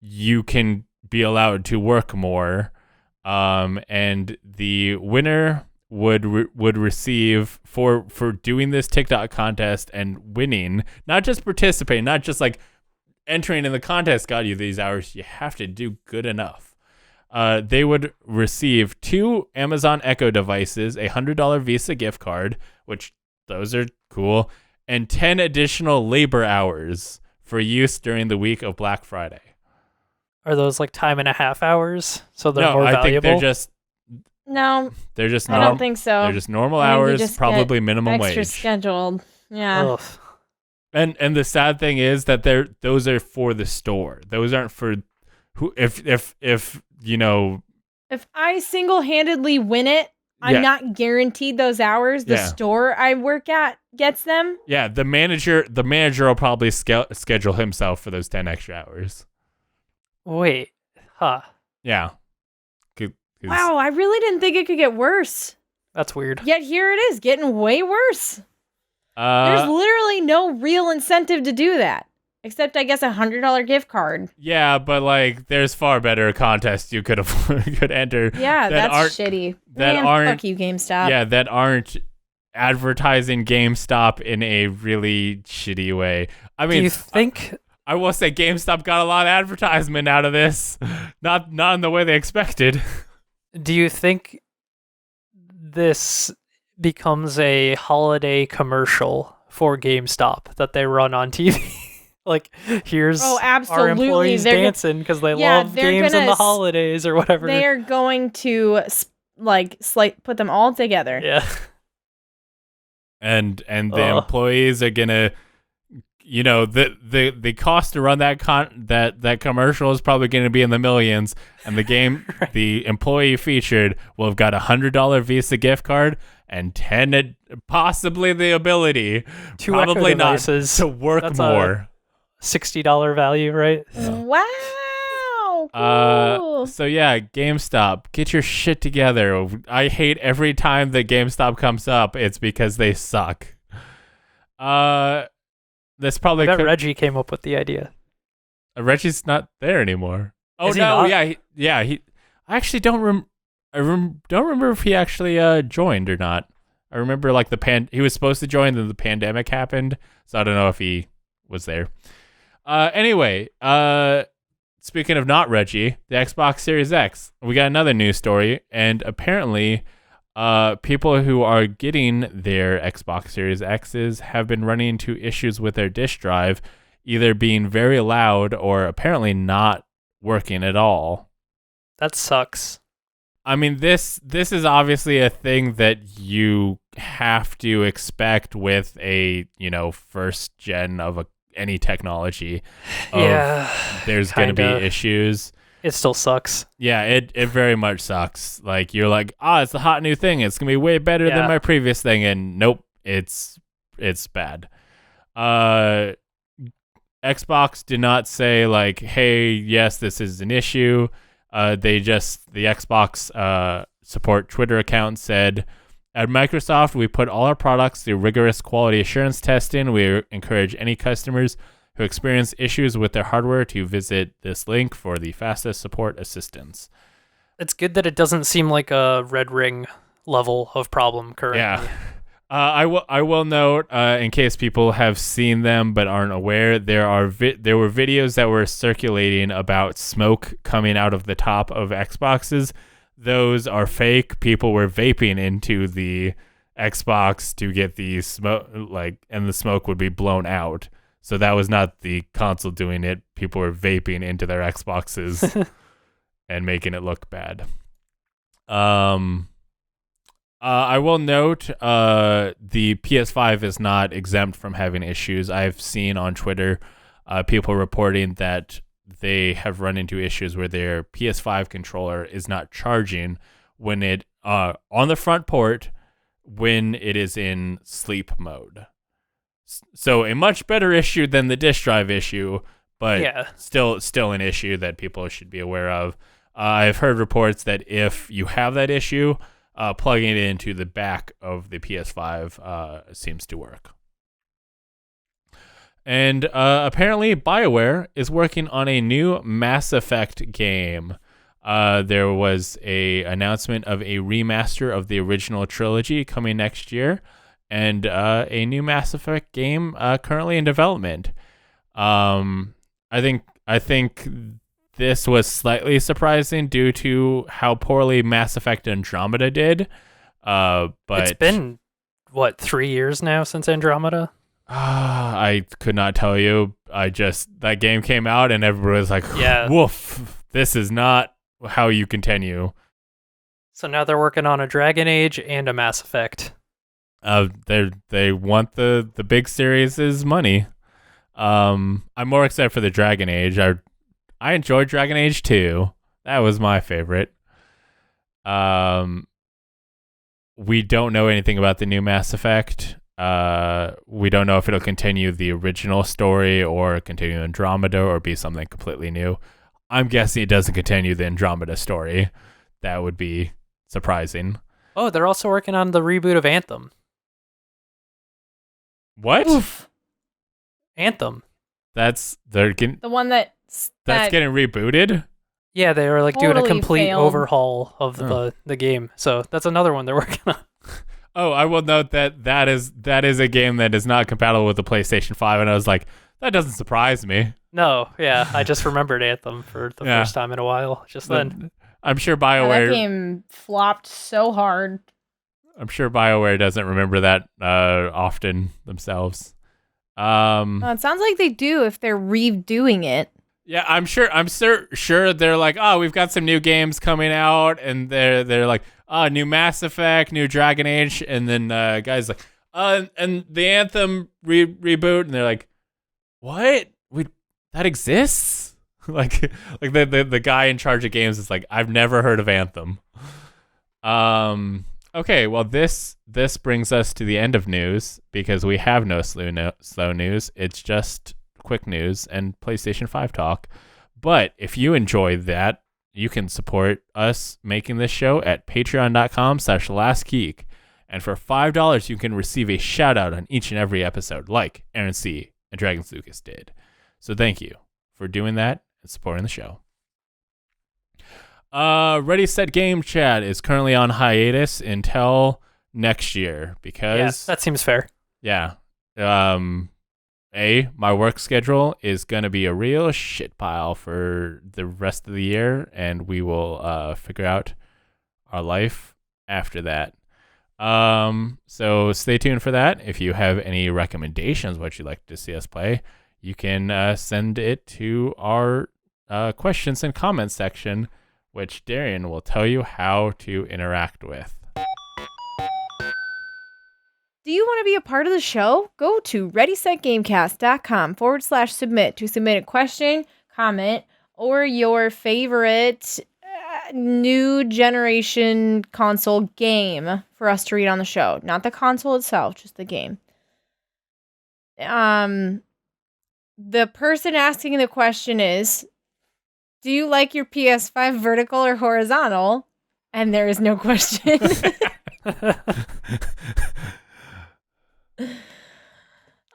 you can be allowed to work more. And the winner would receive for doing this TikTok contest and winning, not just participating, not just like entering in the contest got you these hours. You have to do good enough. They would receive 2 Amazon Echo devices, a $100 Visa gift card, which those are cool, and 10 additional labor hours for use during the week of Black Friday. Are those like time and a half hours? So they're more valuable? I think they're just I don't think so. They're just normal hours, probably minimum wage. Extra scheduled. Yeah. Ugh. And the sad thing is that those are for the store. Those aren't for who if I single-handedly win it, I'm not guaranteed those hours. The store I work at gets them. Yeah, the manager will probably schedule himself for those 10 extra hours. Wait. Huh. Yeah. Wow, I really didn't think it could get worse. That's weird. Yet here it is, getting way worse. There's literally no real incentive to do that. Except, I guess, a $100 gift card. Yeah, but like, there's far better contests you could enter. Yeah, that's shitty. Fuck you, GameStop. Yeah, that aren't advertising GameStop in a really shitty way. I mean, do you think? I will say GameStop got a lot of advertisement out of this, not in the way they expected. Do you think this becomes a holiday commercial for GameStop that they run on TV? Like, here's our employees dancing because they love games in the holidays or whatever. They are going to put them all together. Yeah. And the employees are gonna, the cost to run that commercial is probably gonna be in the millions, and the game right. The employee featured will have got $100 Visa gift card and 10 possibly the ability, 2 probably Echo not, devices. to work That's more. $60 value, right? Wow. Cool. So yeah, GameStop, get your shit together. I hate every time that GameStop comes up. It's because they suck. That's probably I bet Reggie came up with the idea. Reggie's not there anymore. Oh Is he no, not? I actually don't don't remember if he actually joined or not. I remember like he was supposed to join, then the pandemic happened, so I don't know if he was there. Anyway, speaking of not Reggie, the Xbox Series X, we got another news story, and apparently, people who are getting their Xbox Series X's have been running into issues with their disk drive, either being very loud or apparently not working at all. That sucks. I mean, this is obviously a thing that you have to expect with a, first gen of any technology. There's going to be issues. It still sucks. Yeah, it very much sucks. Like, you're like, it's the hot new thing. It's going to be way better than my previous thing. And nope, it's bad. Xbox did not say like, hey, yes, this is an issue. The Xbox support Twitter account said, at Microsoft, we put all our products through rigorous quality assurance testing. We encourage any customers who experience issues with their hardware to visit this link for the fastest support assistance. It's good that it doesn't seem like a Red Ring level of problem currently. Yeah. I will note, in case people have seen them but aren't aware, there were videos that were circulating about smoke coming out of the top of Xboxes. Those are fake. People were vaping into the Xbox to get the smoke, and the smoke would be blown out. So that was not the console doing it. People were vaping into their Xboxes and making it look bad. I will note the PS5 is not exempt from having issues. I've seen on Twitter people reporting that they have run into issues where their PS5 controller is not charging when it on the front port when it is in sleep mode. So a much better issue than the disk drive issue, but still an issue that people should be aware of. I've heard reports that if you have that issue, plugging it into the back of the PS5 seems to work. And apparently BioWare is working on a new Mass Effect game. There was a announcement of a remaster of the original trilogy coming next year, and a new Mass Effect game currently in development. I think this was slightly surprising due to how poorly Mass Effect Andromeda did. But it's been 3 years now since Andromeda? I could not tell you. That game came out and everybody was like, woof, this is not how you continue. So now they're working on a Dragon Age and a Mass Effect. They want the big series' money. I'm more excited for the Dragon Age. I enjoyed Dragon Age 2. That was my favorite. We don't know anything about the new Mass Effect. We don't know if it'll continue the original story or continue Andromeda or be something completely new. I'm guessing it doesn't continue the Andromeda story. That would be surprising. Oh, they're also working on the reboot of Anthem. What? Oof. Anthem. The one that's getting rebooted? Yeah, they were doing a complete failed. overhaul of the game. So that's another one they're working on. Oh, I will note that is a game that is not compatible with the PlayStation 5, and I was like, that doesn't surprise me. No, yeah, I just remembered Anthem for the first time in a while. Just then. I'm sure BioWare... that game flopped so hard. I'm sure BioWare doesn't remember that often themselves. Well, it sounds like they do if they're redoing it. Yeah, I'm sure they're like, oh, we've got some new games coming out, and they're like, new Mass Effect, new Dragon Age, and then guys like, and the Anthem reboot, and they're like, what? That exists? like the guy in charge of games is like, I've never heard of Anthem. Okay, well this brings us to the end of news because we have no slow news. It's just quick news and PlayStation 5 talk. But if you enjoy that, you can support us making this show at patreon.com/lastgeek. And for $5, you can receive a shout out on each and every episode, like Aaron C. and Dragons Lucas did. So thank you for doing that and supporting the show. Ready Set Game Chat is currently on hiatus until next year because that seems fair. Yeah. My work schedule is gonna be a real shit pile for the rest of the year, and we will figure out our life after that. So stay tuned for that. If you have any recommendations what you'd like to see us play, you can send it to our questions and comments section, which Darian will tell you how to interact with. Do you want to be a part of the show? Go to readysetgamecast.com/submit to submit a question, comment, or your favorite new generation console game for us to read on the show. Not the console itself, just the game. The person asking the question is, do you like your PS5 vertical or horizontal? And there is no question.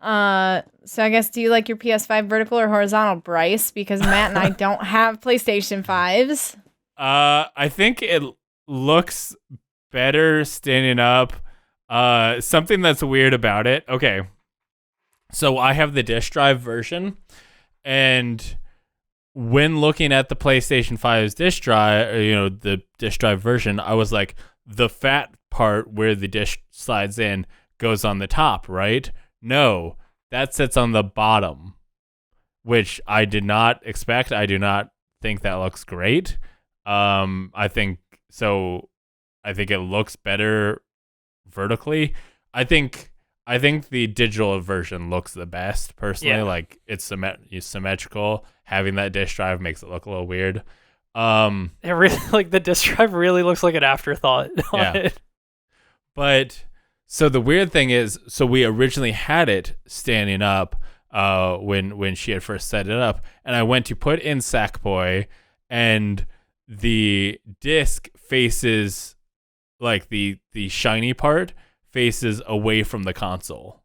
So I guess, do you like your PS5 vertical or horizontal, Bryce? Because Matt and I don't have PlayStation 5s. I think it looks better standing up. Something that's weird about it. Okay. So I have the disk drive version, and when looking at the PlayStation 5's disk drive, the disk drive version, I was like, the fat part where the disk slides in goes on the top, right? No, that sits on the bottom, which I did not expect. I do not think that looks great. I think it looks better vertically. I think the digital version looks the best personally. Yeah. Like it's symmetrical. Having that disk drive makes it look a little weird. It really, like, the disk drive really looks like an afterthought on it. But so the weird thing is, so we originally had it standing up when she had first set it up, and I went to put in Sackboy, and the disc faces, like the shiny part faces away from the console.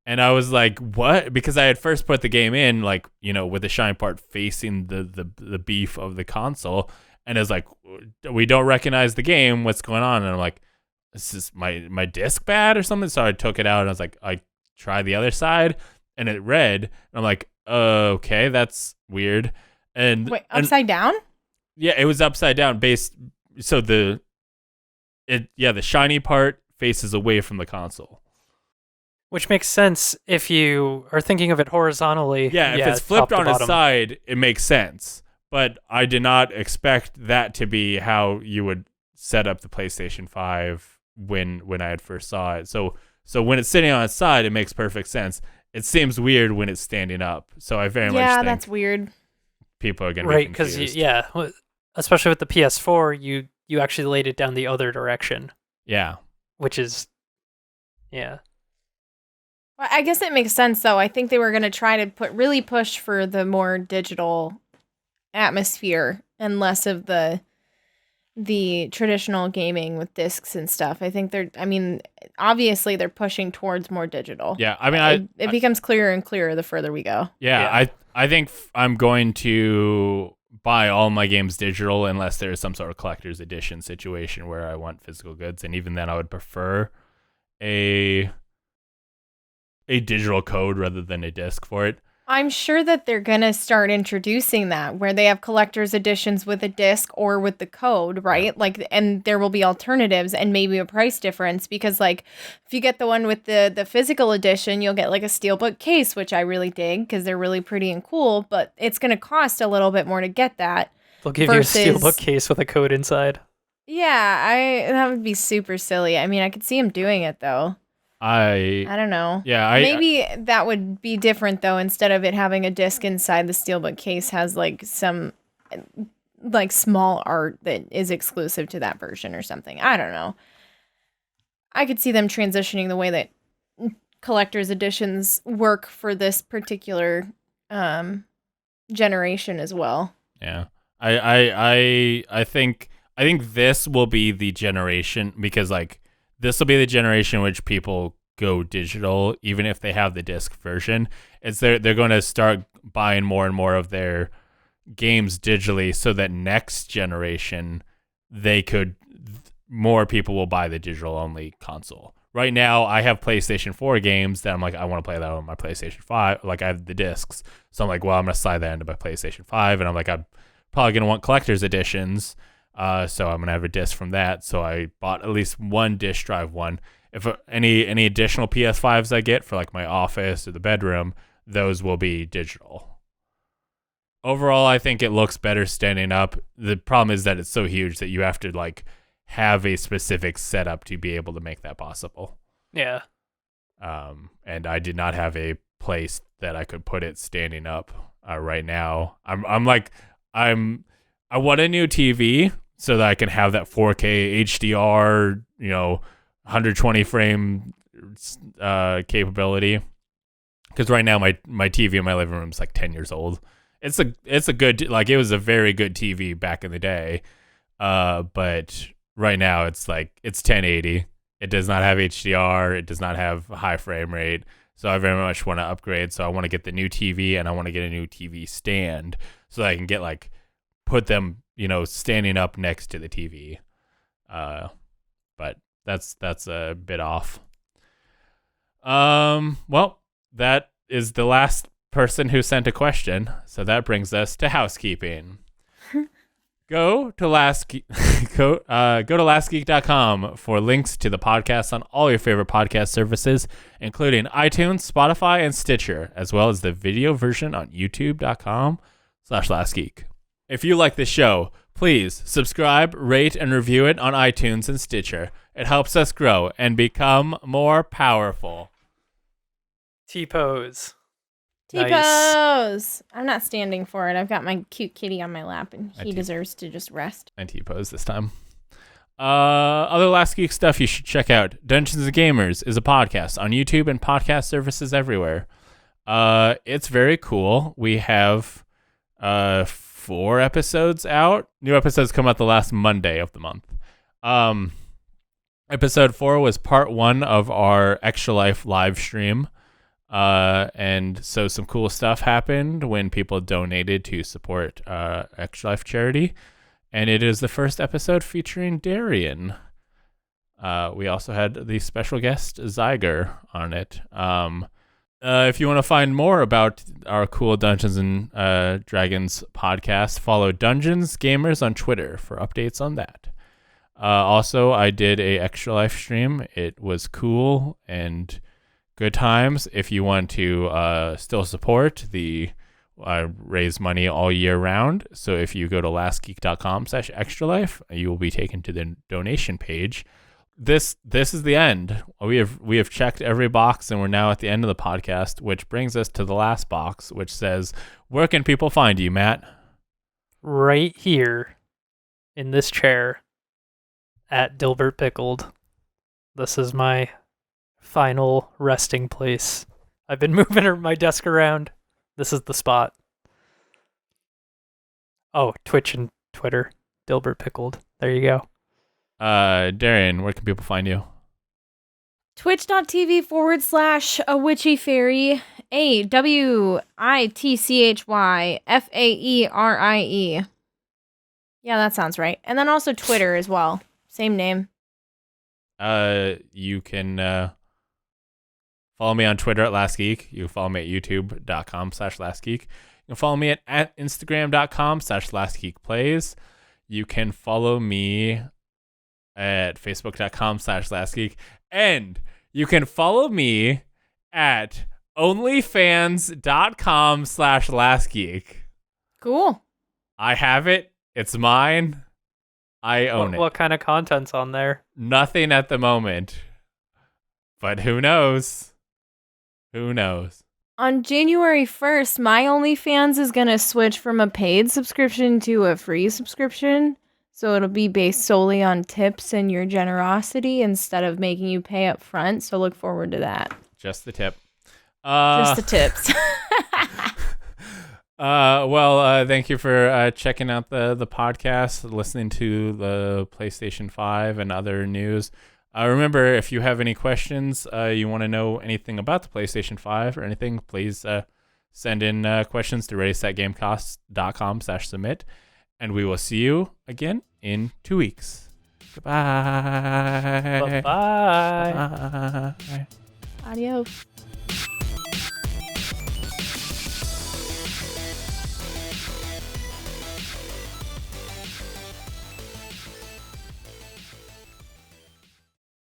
And I was like, what? Because I had first put the game in, like, with the shiny part facing the beef of the console. And it was like, we don't recognize the game. What's going on? And I'm like, is this my disc bad or something? So I took it out and I was like, I tried the other side and it read. And I'm like, okay, that's weird. And wait, upside down? Yeah, it was upside down so the shiny part faces away from the console. Which makes sense if you are thinking of it horizontally. Yeah, if it's flipped on its side, it makes sense. But I did not expect that to be how you would set up the PlayStation 5 when I had first saw it. So when it's sitting on its side, it makes perfect sense. It seems weird when it's standing up. So I very much think that's weird. People are going to be confused. Right, because, especially with the PS4, you actually laid it down the other direction. Yeah. Which is, yeah. Well, I guess it makes sense, though. I think they were going to try to really push for the more digital atmosphere and less of the traditional gaming with discs and stuff. I think obviously they're pushing towards more digital. Yeah, I mean, it becomes clearer and clearer the further we go. Yeah. I think I'm going to buy all my games digital unless there is some sort of collector's edition situation where I want physical goods, and even then I would prefer a digital code rather than a disc for it. I'm sure that they're going to start introducing that where they have collector's editions with a disc or with the code, right? Yeah. Like, and there will be alternatives and maybe a price difference because, like, if you get the one with the physical edition, you'll get like a steelbook case, which I really dig because they're really pretty and cool, but it's going to cost a little bit more to get that. They'll give you a steelbook case with a code inside. Yeah, that would be super silly. I mean, I could see them doing it though. I don't know. Yeah, maybe that would be different though. Instead of it having a disc inside, the steelbook case has like some like small art that is exclusive to that version or something. I don't know. I could see them transitioning the way that collector's editions work for this particular generation as well. Yeah. I think this will be the generation, because like this will be the generation in which people go digital even if they have the disc version. It's they're going to start buying more and more of their games digitally, so that next generation more people will buy the digital only console. Right now I have PlayStation 4 games that I'm like, I want to play that on my PlayStation 5. Like I have the discs. So I'm like, well, I'm going to slide that into my PlayStation 5, and I'm like, I'm probably going to want collector's editions. So I'm going to have a disc from that. So I bought at least one disk drive one. If any additional PS5s I get for like my office or the bedroom, those will be digital. Overall, I think it looks better standing up. The problem is that it's so huge that you have to like have a specific setup to be able to make that possible. Yeah. And I did not have a place that I could put it standing up right now. I want a new TV so that I can have that 4K HDR, 120 frame capability. Because right now my TV in my living room is like 10 years old. It's a good, like, it was a very good TV back in the day. But right now it's like, it's 1080. It does not have HDR. It does not have a high frame rate. So I very much want to upgrade. So I want to get the new TV, and I want to get a new TV stand so that I can get like, put them, standing up next to the TV. But that's a bit off. Well, that is the last person who sent a question. So that brings us to housekeeping. Go to lastgeek.com for links to the podcast on all your favorite podcast services, including iTunes, Spotify, and Stitcher, as well as the video version on youtube.com/lastgeek. If you like the show, please subscribe, rate, and review it on iTunes and Stitcher. It helps us grow and become more powerful. T-pose. T-pose! Nice. I'm not standing for it. I've got my cute kitty on my lap, and he deserves to just rest. And T-pose this time. Other Last Geek stuff you should check out. Dungeons & Gamers is a podcast on YouTube and podcast services everywhere. It's very cool. We have 4 episodes out. New episodes come out the last Monday of the month. Episode 4 was part 1 of our Extra Life live stream. And so some cool stuff happened when people donated to support Extra Life charity. And it is the first episode featuring Darian. We also had the special guest Zyger on it. If you want to find more about our cool Dungeons and Dragons podcast, follow Dungeons Gamers on Twitter for updates on that. Also, I did a Extra Life stream. It was cool and good times. If you want to still support the raise money all year round. So if you go to lastgeek.com/extralife, you will be taken to the donation page. This is the end. We have checked every box, and we're now at the end of the podcast, which brings us to the last box, which says, where can people find you, Matt? Right here in this chair at Dilbert Pickled. This is my final resting place. I've been moving my desk around. This is the spot. Oh, Twitch and Twitter. Dilbert Pickled. There you go. Darian, where can people find you? Twitch.tv/awitchyfairy. AWITCHYFAERIE. Yeah, that sounds right. And then also Twitter as well. Same name. You can follow me on Twitter at LastGeek. You can follow me at youtube.com/LastGeek. You can follow me at instagram.com/LastGeekPlays. You can follow me at facebook.com/LastGeek. And you can follow me at onlyfans.com/LastGeek. Cool. I have it. It's mine. I own it. What kind of content's on there? Nothing at the moment. But who knows? Who knows? On January 1st, my OnlyFans is going to switch from a paid subscription to a free subscription. So it'll be based solely on tips and your generosity instead of making you pay up front. So look forward to that. Just the tip. Just the tips. Thank you for checking out the podcast, listening to the PlayStation 5 and other news. Remember, if you have any questions, you want to know anything about the PlayStation 5 or anything, please send in questions to ready.gamecast.com/submit, and we will see you again in 2 weeks. Goodbye. Bye-bye. Adios.